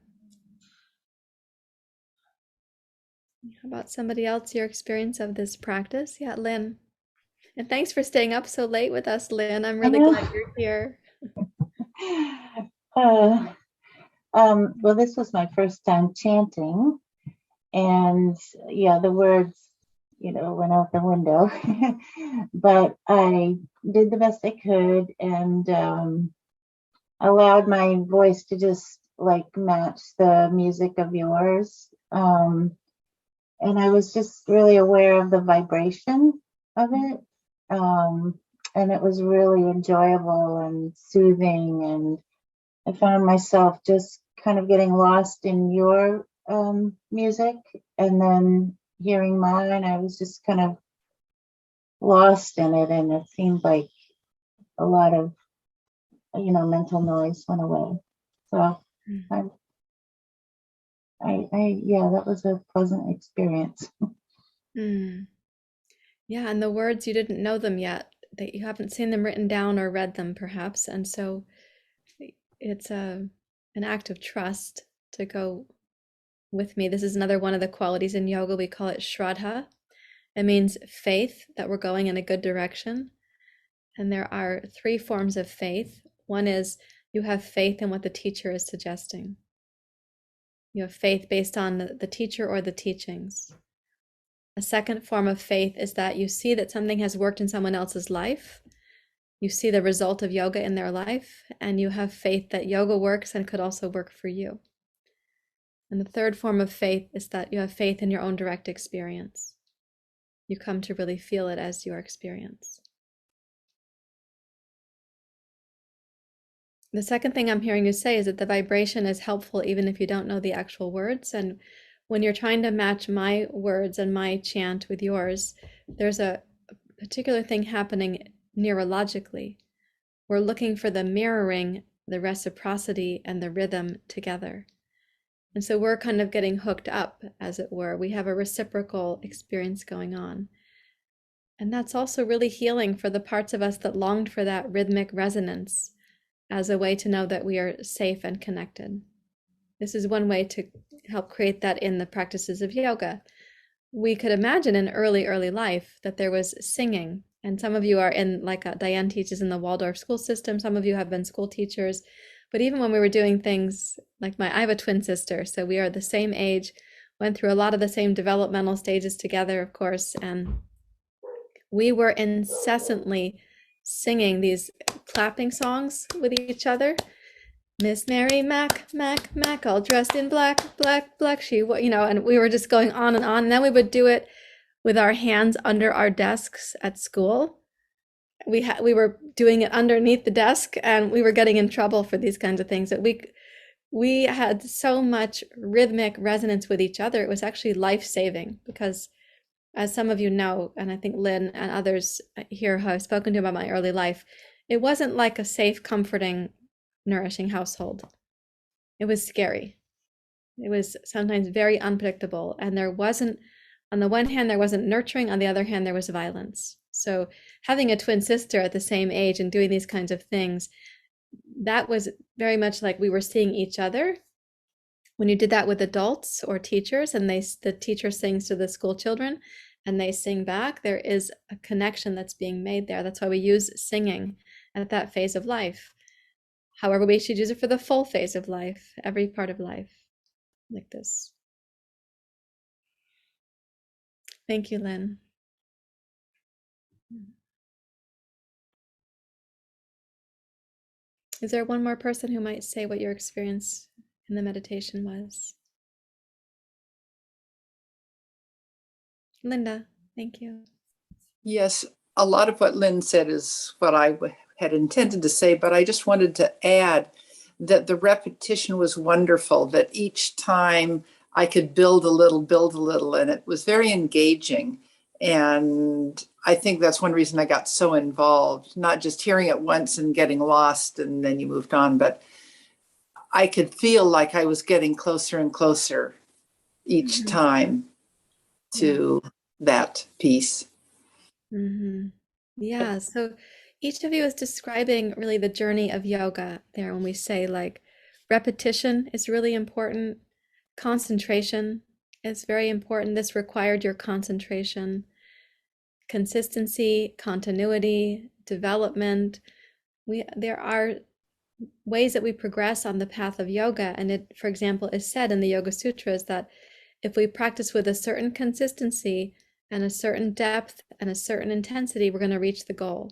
How about somebody else, your experience of this practice? Yeah, Lynn. And thanks for staying up so late with us, Lynn. I'm really glad you're here.
Well, this was my first time chanting, and yeah, the words, went out the window. But I did the best I could and allowed my voice to just match the music of yours. And I was just really aware of the vibration of it. And it was really enjoyable and soothing. And I found myself just kind of getting lost in your music, and then hearing mine, I was just kind of lost in it. And it seemed like a lot of, mental noise went away. So yeah, that was a pleasant experience.
Yeah, and the words, you didn't know them yet, that you haven't seen them written down or read them perhaps, and so it's an act of trust to go with me. This is another one of the qualities in yoga. We call it Shraddha. It means faith, that we're going in a good direction. And there are 3 forms of faith. One is you have faith in what the teacher is suggesting. You have faith based on the teacher or the teachings. A second form of faith is that you see that something has worked in someone else's life. You see the result of yoga in their life, and you have faith that yoga works and could also work for you. And the third form of faith is that you have faith in your own direct experience. You come to really feel it as your experience. The second thing I'm hearing you say is that the vibration is helpful even if you don't know the actual words. And when you're trying to match my words and my chant with yours, there's a particular thing happening neurologically. We're looking for the mirroring, the reciprocity, and the rhythm together. And so we're kind of getting hooked up, as it were. We have a reciprocal experience going on. And that's also really healing for the parts of us that longed for that rhythmic resonance as a way to know that we are safe and connected. This is one way to help create that in the practices of yoga. We could imagine in early life that there was singing. And some of you are in, like Diane teaches in the Waldorf school system. Some of you have been school teachers. But even when we were doing things like I have a twin sister, so we are the same age, went through a lot of the same developmental stages together, of course. And we were incessantly singing these clapping songs with each other. Miss Mary Mac, Mac, Mac, all dressed in black, black, black. She, and we were just going on. And then we would do it with our hands under our desks at school. We were doing it underneath the desk, and we were getting in trouble for these kinds of things. That we had so much rhythmic resonance with each other. It was actually life-saving because, as some of you know, and I think Lynn and others here who I've spoken to about my early life, it wasn't like a safe, comforting, nourishing household. It was scary. It was sometimes very unpredictable. And there wasn't, on the one hand, there wasn't nurturing. On the other hand, there was violence. So having a twin sister at the same age and doing these kinds of things, that was very much like we were seeing each other. When you did that with adults or teachers, and the teacher sings to the school children and they sing back, there is a connection that's being made there. That's why we use singing at that phase of life. However, we should use it for the full phase of life, every part of life, like this. Thank you, Lynn. Is there one more person who might say what your experience in the meditation was? Linda, thank you.
Yes, a lot of what Lynn said is what I had intended to say, but I just wanted to add that the repetition was wonderful, that each time I could build a little, and it was very engaging. And I think that's one reason I got so involved, not just hearing it once and getting lost and then you moved on, but I could feel like I was getting closer and closer each time to that piece.
Yeah, so each of you is describing really the journey of yoga there when we say like repetition is really important, concentration is very important. This required your concentration, consistency, continuity, development. There are ways that we progress on the path of yoga, and it, for example, is said in the Yoga Sutras that if we practice with a certain consistency and a certain depth and a certain intensity, we're going to reach the goal.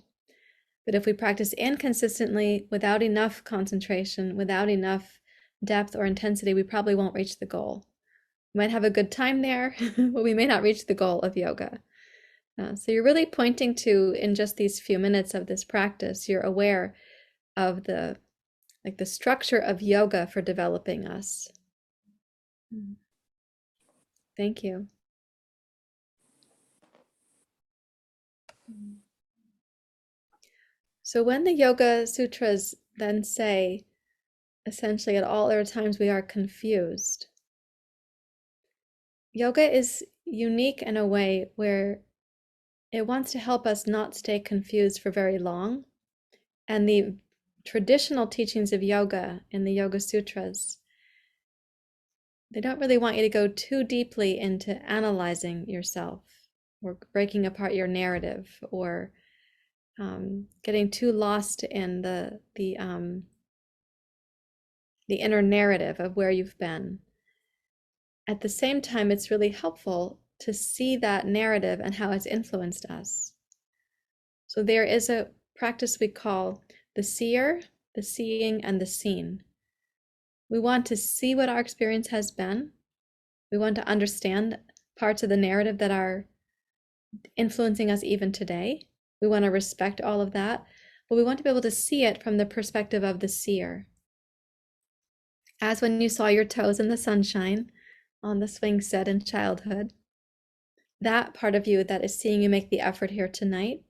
But if we practice inconsistently, without enough concentration, without enough depth or intensity, we probably won't reach the goal. We might have a good time there, but we may not reach the goal of yoga. So you're really pointing to, in just these few minutes of this practice, you're aware of the structure of yoga for developing us. Thank you. So when the Yoga Sutras then say, essentially at all other times we are confused, yoga is unique in a way where it wants to help us not stay confused for very long. And the traditional teachings of yoga in the Yoga Sutras, they don't really want you to go too deeply into analyzing yourself or breaking apart your narrative or getting too lost in the inner narrative of where you've been. At the same time, it's really helpful to see that narrative and how it's influenced us. So there is a practice we call the seer, the seeing, and the seen. We want to see what our experience has been. We want to understand parts of the narrative that are influencing us even today. We want to respect all of that, but we want to be able to see it from the perspective of the seer. As when you saw your toes in the sunshine on the swing set in childhood, that part of you that is seeing you make the effort here tonight,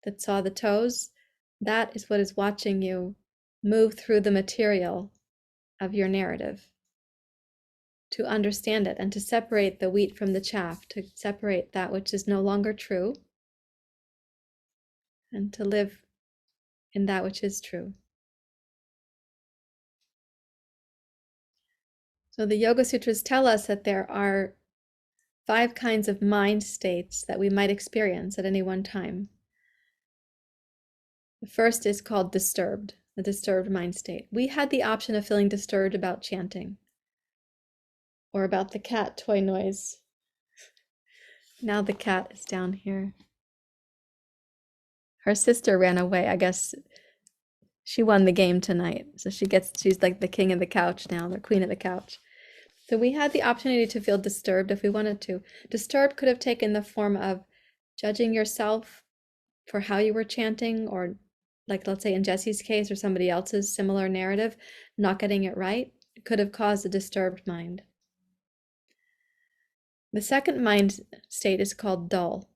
that saw the toes, that is what is watching you move through the material of your narrative, to understand it and to separate the wheat from the chaff, to separate that which is no longer true and to live in that which is true. So the Yoga Sutras tell us that there are 5 kinds of mind states that we might experience at any one time. The first is called disturbed, the disturbed mind state. We had the option of feeling disturbed about chanting or about the cat toy noise. Now the cat is down here. Her sister ran away. I guess she won the game tonight. So she's like the king of the couch now, the queen of the couch. So we had the opportunity to feel disturbed if we wanted to. Disturbed could have taken the form of judging yourself for how you were chanting, or like, let's say in Jesse's case or somebody else's similar narrative, not getting it right. It could have caused a disturbed mind. The second mind state is called dull.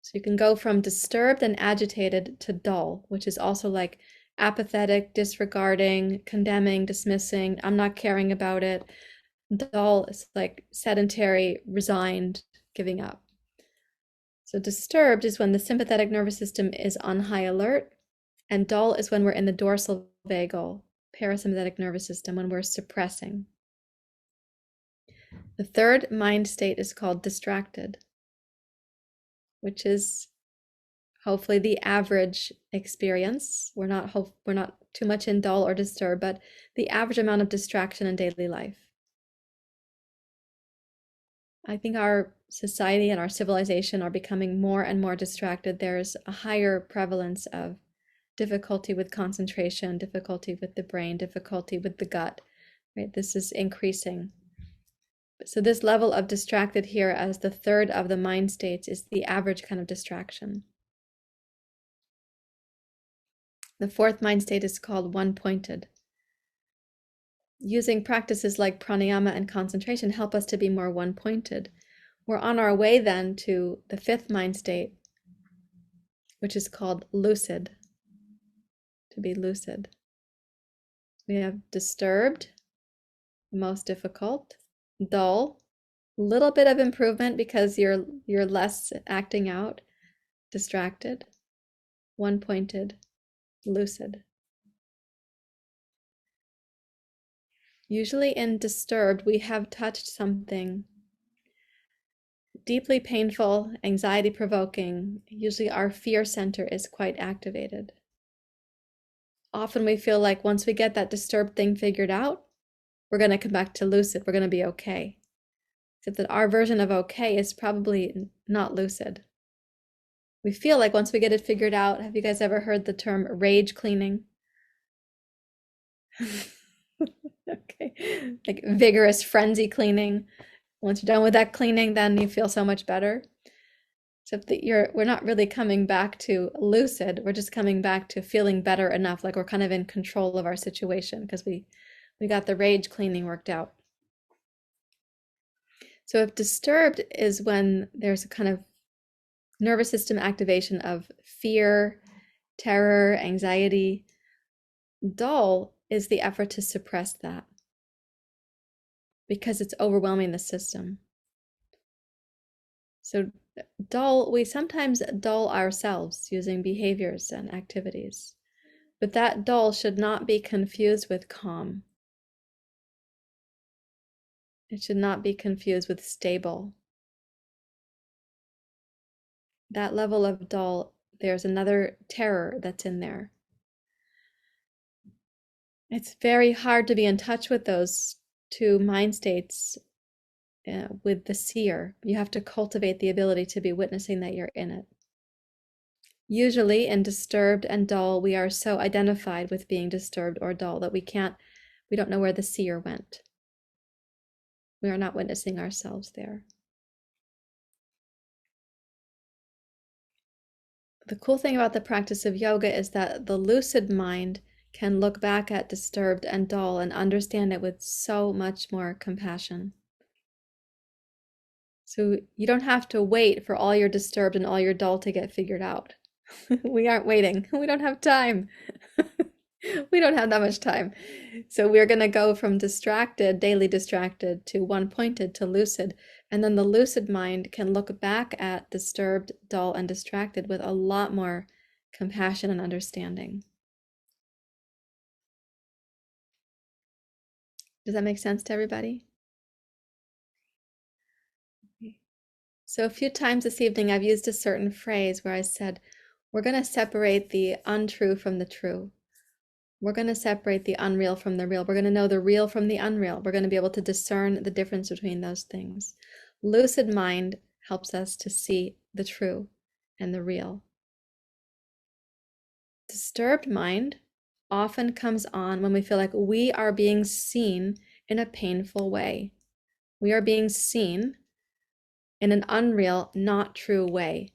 So you can go from disturbed and agitated to dull, which is also like apathetic, disregarding, condemning, dismissing, I'm not caring about it. Dull is like sedentary, resigned, giving up. So disturbed is when the sympathetic nervous system is on high alert, and dull is when we're in the dorsal vagal, parasympathetic nervous system, when we're suppressing. The third mind state is called distracted, which is hopefully the average experience. We're not too much in dull or disturbed, but the average amount of distraction in daily life. I think our society and our civilization are becoming more and more distracted. There's a higher prevalence of difficulty with concentration, difficulty with the brain, difficulty with the gut, right? This is increasing. So this level of distracted here as the third of the mind states is the average kind of distraction. The fourth mind state is called one-pointed. Using practices like pranayama and concentration help us to be more one-pointed. We're on our way then to the fifth mind state, which is called lucid, to be lucid. We have disturbed, most difficult, dull, little bit of improvement because you're less acting out, distracted, one-pointed, lucid. Usually in disturbed, we have touched something deeply painful, anxiety-provoking. Usually our fear center is quite activated. Often we feel like once we get that disturbed thing figured out, we're going to come back to lucid. We're going to be okay. Except that our version of okay is probably not lucid. We feel like once we get it figured out, have you guys ever heard the term rage cleaning? Okay, like vigorous frenzy cleaning. Once you're done with that cleaning, then you feel so much better. Except that we're not really coming back to lucid. We're just coming back to feeling better enough, like we're kind of in control of our situation because we got the rage cleaning worked out. So if disturbed is when there's a kind of nervous system activation of fear, terror, anxiety. Dull is the effort to suppress that because it's overwhelming the system. So dull, we sometimes dull ourselves using behaviors and activities, but that dull should not be confused with calm. It should not be confused with stable. That level of dull, there's another terror that's in there. It's very hard to be in touch with those two mind states with the seer. You have to cultivate the ability to be witnessing that you're in it. Usually in disturbed and dull, we are so identified with being disturbed or dull that we can't We don't know where the seer went. We are not witnessing ourselves there. The cool thing about the practice of yoga is that the lucid mind can look back at disturbed and dull and understand it with so much more compassion. So you don't have to wait for all your disturbed and all your dull to get figured out. We aren't waiting. We don't have time. We don't have that much time. So we're going to go from distracted, daily distracted, to one pointed, to lucid. And then the lucid mind can look back at disturbed, dull, and distracted with a lot more compassion and understanding. Does that make sense to everybody? So a few times this evening, I've used a certain phrase where I said, we're going to separate the untrue from the true. We're going to separate the unreal from the real. We're going to know the real from the unreal. We're going to be able to discern the difference between those things. Lucid mind helps us to see the true and the real. Disturbed mind often comes on when we feel like we are being seen in a painful way. We are being seen in an unreal, not true way.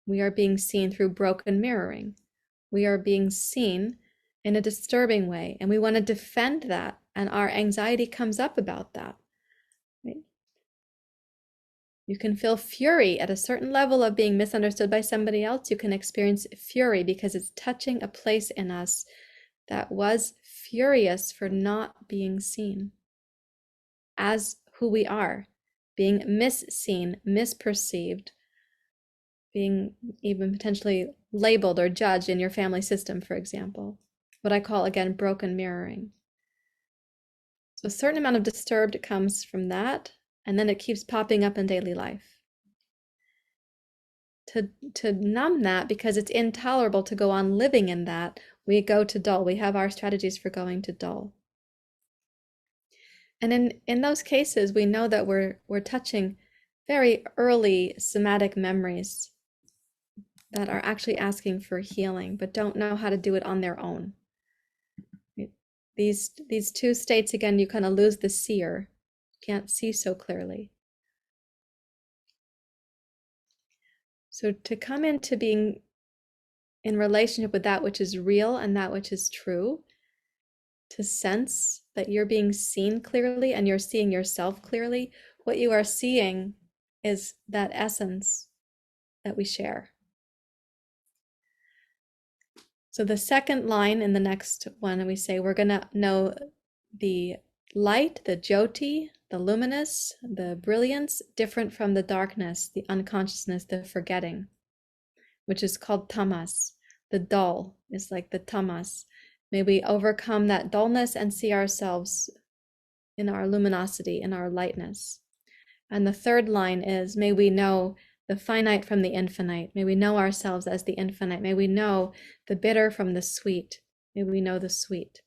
We are being seen through broken mirroring. We are being seen in a disturbing way, and we want to defend that, and our anxiety comes up about that. Right? You can feel fury at a certain level of being misunderstood by somebody else. You can experience fury because it's touching a place in us that was furious for not being seen as who we are, being misseen, misperceived, being even potentially labeled or judged in your family system, for example. What I call, again, broken mirroring. So a certain amount of disturbed comes from that, and then it keeps popping up in daily life. To numb that, because it's intolerable to go on living in that, we go to dull. We have our strategies for going to dull. And in those cases, we know that we're touching very early somatic memories that are actually asking for healing, but don't know how to do it on their own. These two states, again, you kind of lose the seer. You can't see so clearly. So to come into being in relationship with that which is real and that which is true, to sense that you're being seen clearly and you're seeing yourself clearly, what you are seeing is that essence that we share. So the second line in the next one, we say we're going to know the light, the jyoti, the luminous, the brilliance, different from the darkness, the unconsciousness, the forgetting, which is called tamas. The dull is like the tamas. May we overcome that dullness and see ourselves in our luminosity, in our lightness. And the third line is, may we know the finite from the infinite. May we know ourselves as the infinite. May we know the bitter from the sweet. May we know the sweet.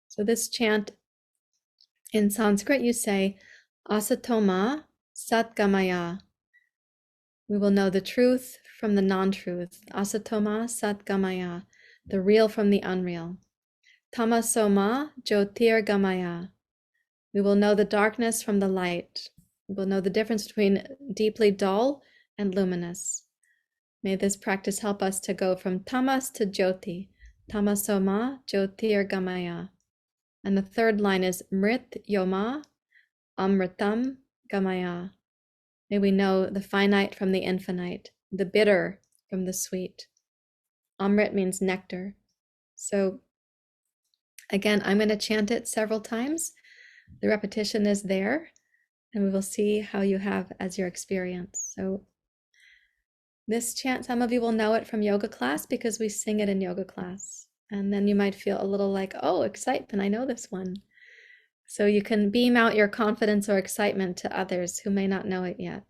So this chant in Sanskrit, you say, asatoma satgamaya. We will know the truth from the non-truth. Asatoma satgamaya, the real from the unreal. Tamasoma jyotirgamaya. We will know the darkness from the light. We will know the difference between deeply dull and luminous. May this practice help us to go from tamas to jyoti. Tamasoma jyotirgamaya. And the third line is mrit yoma amritam gamaya. May we know the finite from the infinite, the bitter from the sweet. Amrit means nectar. So again, I'm going to chant it several times. The repetition is there, and we will see how you have as your experience. So this chant, some of you will know it from yoga class because we sing it in yoga class. And then you might feel a little like, oh, excitement, I know this one. So you can beam out your confidence or excitement to others who may not know it yet.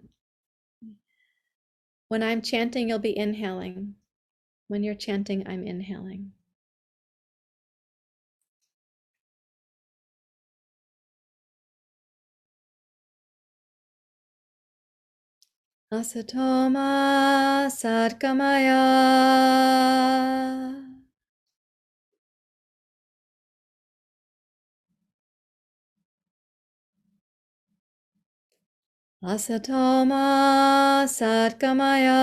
When I'm chanting, you'll be inhaling. When you're chanting, I'm inhaling. Asatoma satgamaya. Asatoma Satgamaya.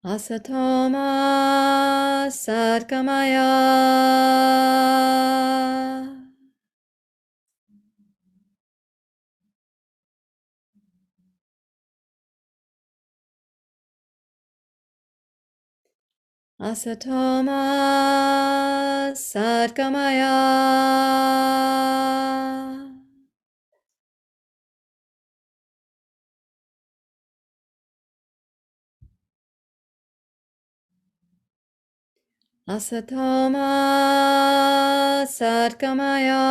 Asatoma Satgamaya. Asatoma Satgamaya. Asatoma Satgamaya.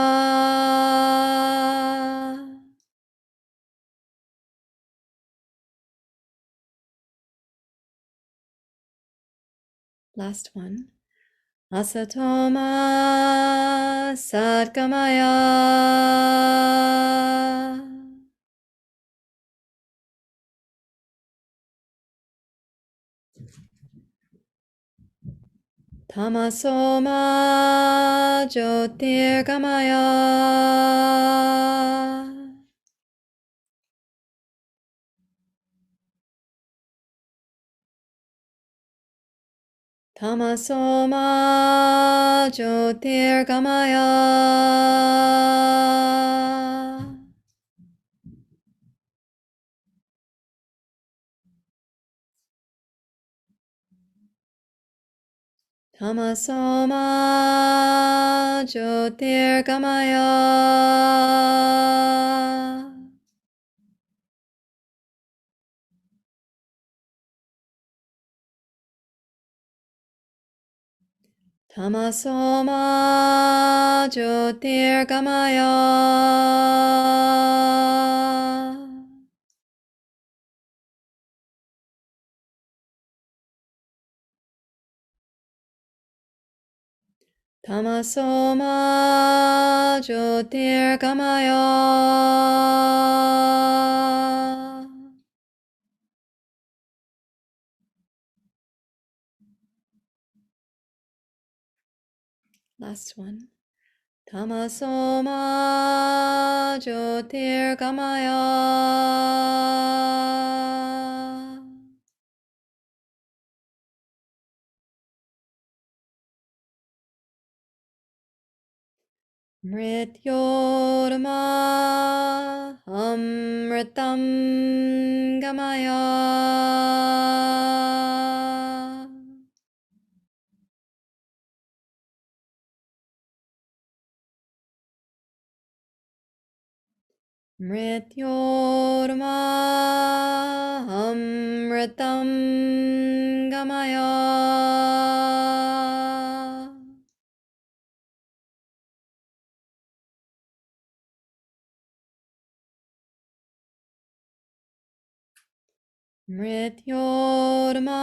Last one. Asatoma Satgamaya. Tamasoma Jyotirgamaya. Tamasoma Jyotirgamaya. Tamasoma Jyotirgamaya. Tamasoma Jyotirgamaya. Tamasoma Jyotirgamaya. Last one. Tamasoma Jyotirgamaya. Mrityorma Amritam Gamaya. Mrityorma Amritam Gamaya. Mrityorma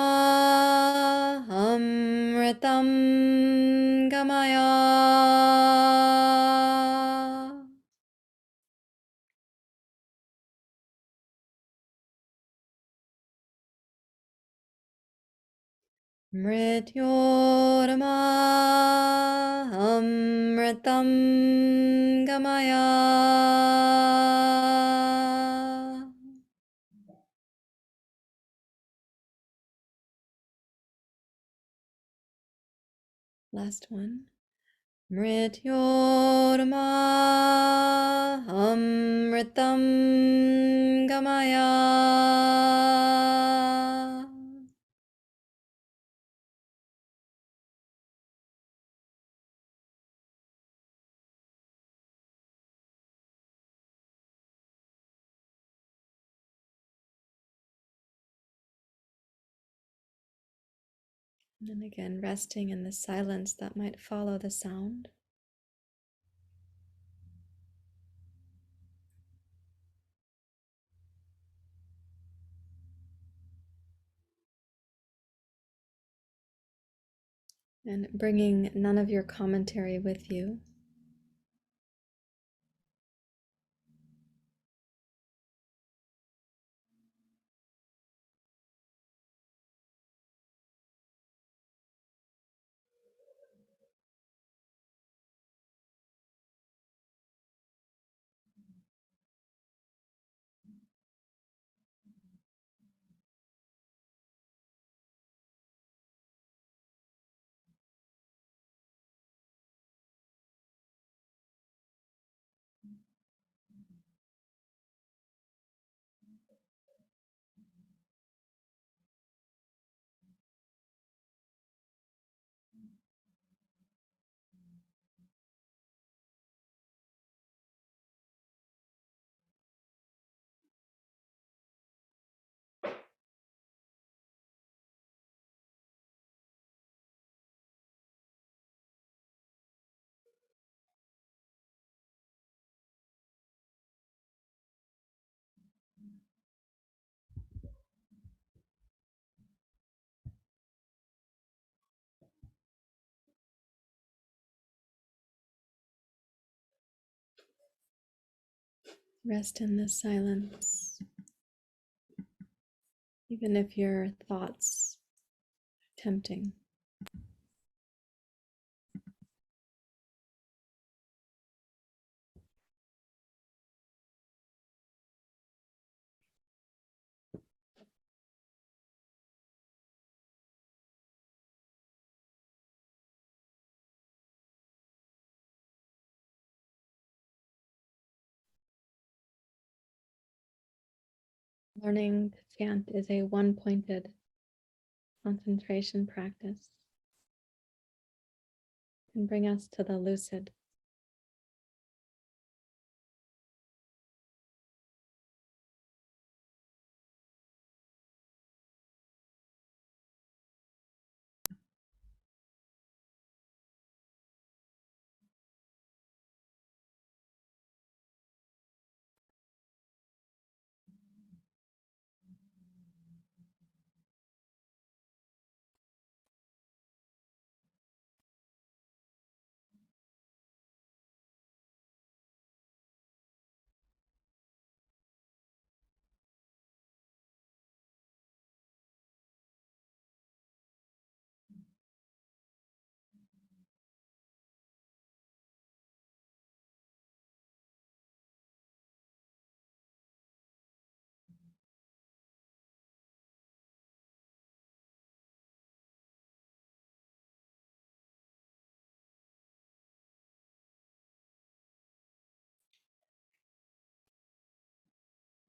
Amritam Gamaya. Mrityorma Amritam Gamaya. Last one. Mrityorma Amritam Gamaya. And then again, resting in the silence that might follow the sound. And bringing none of your commentary with you. Rest in this silence, even if your thoughts are tempting. Learning to chant is a one-pointed concentration practice. It can bring us to the lucid.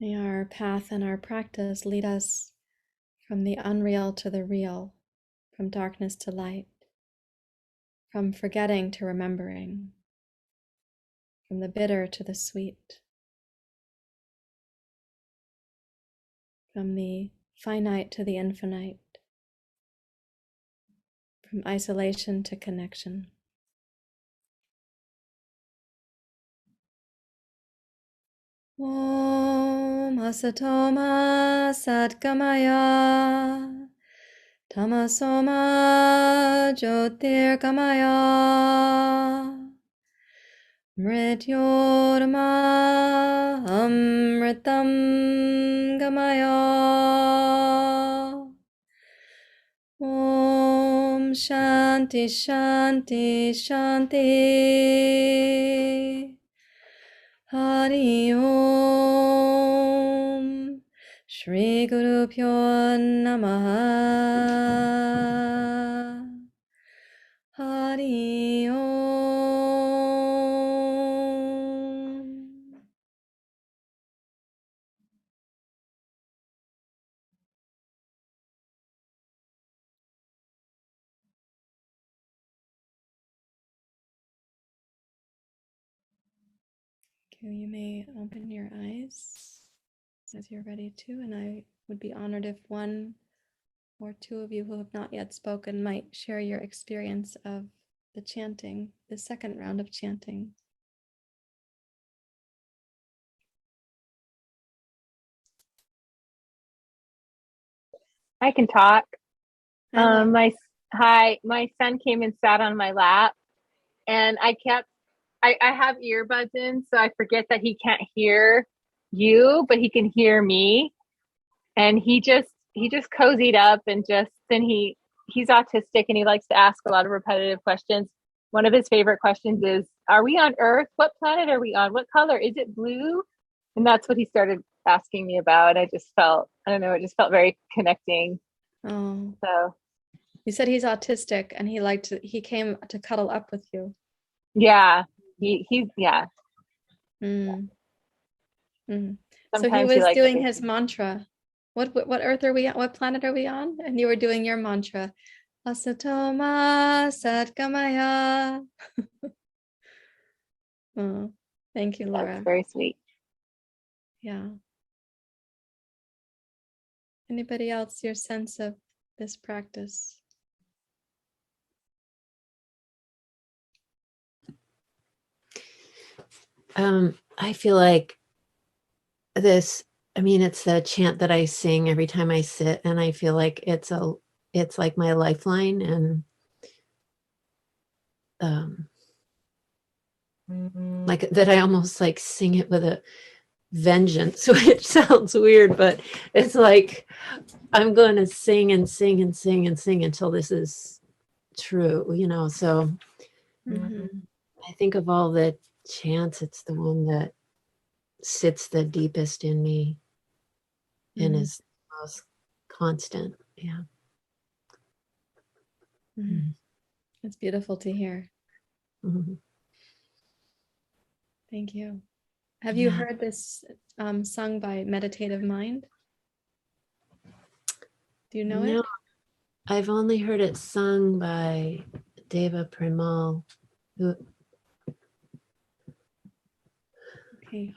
May our path and our practice lead us from the unreal to the real, from darkness to light, from forgetting to remembering, from the bitter to the sweet, from the finite to the infinite, from isolation to connection. Om Asatoma Sadgamaya Tamasoma Jyotirgamaya Mrityorma Amritam Gamaya. Om Shanti Shanti Shanti. Hari Om. Shri Guru Pyo Namaha. Hari Om. Okay, you may open your eyes as you're ready to, and I would be honored if one or two of you who have not yet spoken might share your experience of the chanting, the second round of chanting.
I can talk.
Hi, Laura.
My son came and sat on my lap, and I have earbuds in, so I forget that he can't hear you, but he can hear me. And he just cozied up, and he's autistic, and he likes to ask a lot of repetitive questions. One of his favorite questions is, "Are we on Earth? What planet are we on? What color? Is it blue?" And that's what he started asking me about. I just felt, I don't know, it just felt very connecting.
Oh,
So
you said he's autistic and he came to cuddle up with you.
yeah, he's yeah.
Mm. Mm. So he
Sometimes he
was
likes
doing
to.
his mantra. What Earth are we on? What planet are we on? And you were doing your mantra. Asatoma Satgamaya. Oh, thank you, Laura.
That's very sweet.
Yeah. Anybody else, your sense of this practice?
I feel like this, I mean, it's a chant that I sing every time I sit, and I feel like it's like my lifeline, and like that I almost like sing it with vengeance, which sounds weird, but it's like I'm going to sing and sing and sing and sing until this is true, you know. So
Mhm.
I think of all the chants, it's the one that sits the deepest in me and
Mhm.
is most constant. Yeah.
Mhm. It's beautiful to hear.
Mhm.
Thank you. Have you
Yeah.
heard this sung by Meditative Mind? Do you know
No,
it?
I've only heard it sung by Deva Premal, who
Okay.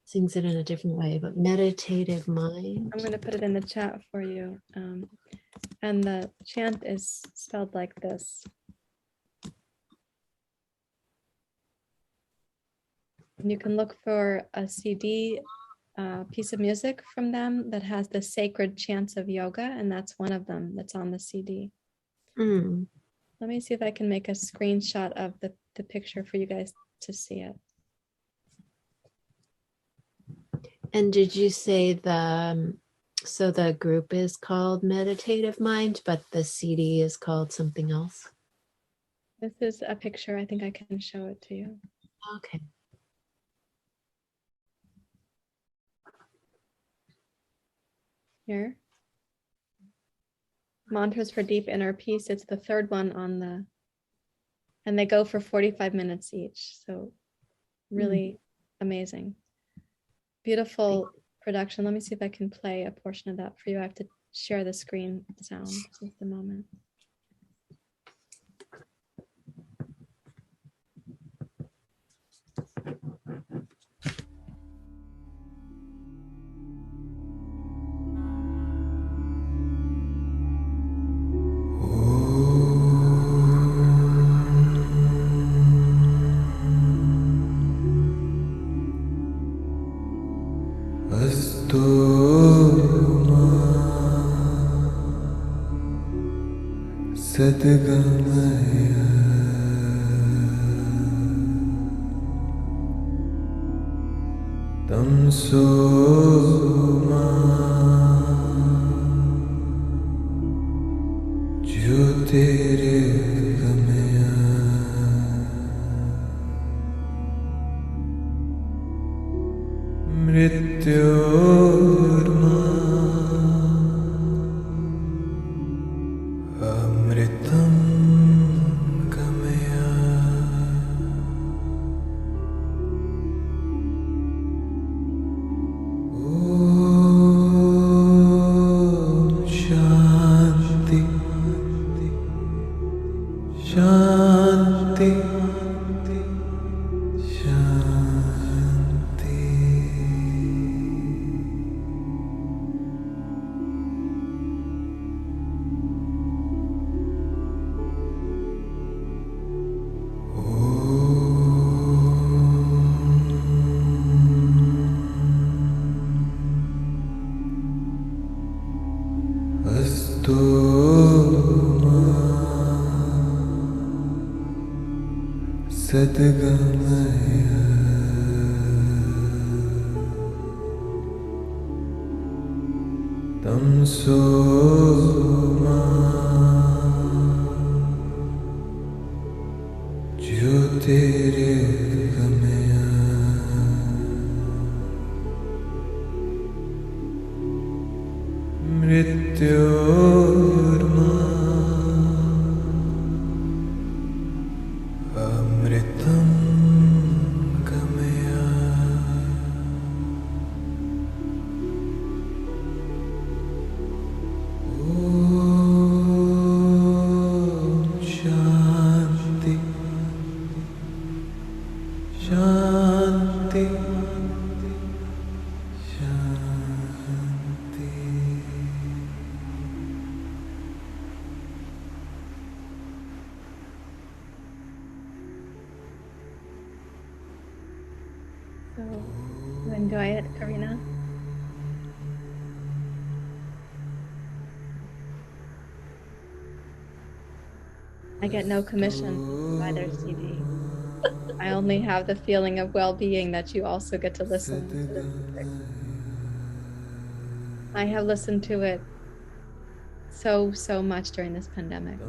sings it in a different way, but Meditative Mind.
I'm going to put it in the chat for you. And the chant is spelled like this. And you can look for a CD, piece of music from them that has the sacred chants of yoga, and that's one of them that's on the CD.
Mm.
Let me see if I can make a screenshot of the picture for you guys to see it.
And did you say so the group is called Meditative Mind, but the CD is called something else?
This is a picture. I think I can show it to you.
Okay.
Here. Mantras for Deep Inner Peace. It's the third one on and they go for 45 minutes each. So really amazing. Beautiful production. Let me see if I can play a portion of that for you. I have to share the screen sound just a moment. So you enjoy it, Karina? I get no commission to buy their CD. I only have the feeling of well-being that you also get to listen to this music. I have listened to it so much during this pandemic.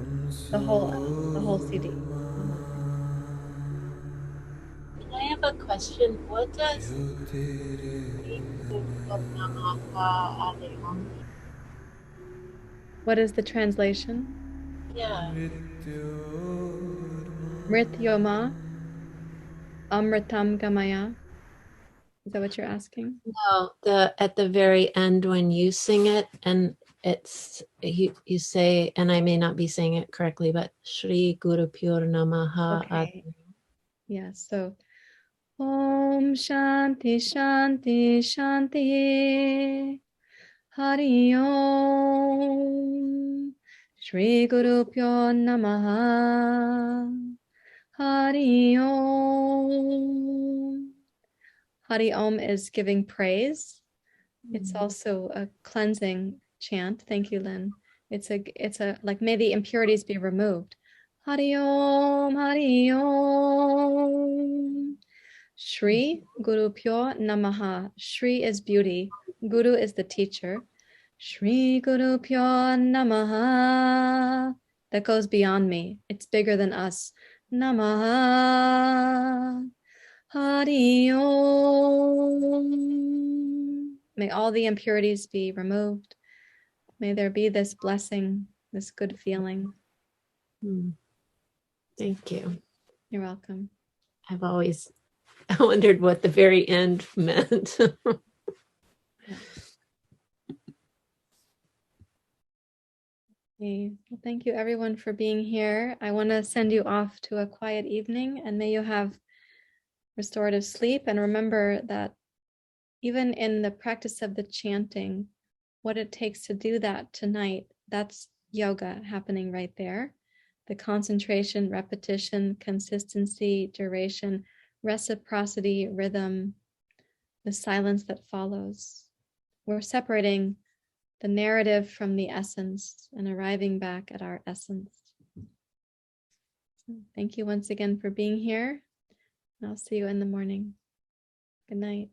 The whole CD. The whole thing.
I have a question. What does
What is the translation?
yeah,
Mrityoma Amritam Gamaya. Is that what you're asking?
no, the at the very end when you sing it and it's you say, and I may not be saying it correctly, but Shri Guru Pure Namaha.
Okay. Yes. So Om Shanti Shanti Shanti Hari Om Shri Guru Pyo Namaha Hari Om. Hari Om is giving praise. It's also a cleansing chant. Thank you, Lynn. It's a like, may the impurities be removed. Hari Om, Hari Om. Shri Guru Pyo Namaha. Shri is beauty. Guru is the teacher. Shri Guru Pyo Namaha. That goes beyond me. It's bigger than us. Namaha. Hari Om. May all the impurities be removed. May there be this blessing, this good feeling.
Thank you.
You're welcome.
I've always wondered what the very end meant.
Okay. Well, thank you everyone for being here. I want to send you off to a quiet evening, and may you have restorative sleep. And remember that even in the practice of the chanting, what it takes to do that tonight, that's yoga happening right there. The concentration, repetition, consistency, duration, reciprocity, rhythm, the silence that follows. We're separating the narrative from the essence and arriving back at our essence. So thank you once again for being here. I'll see you in the morning. Good night.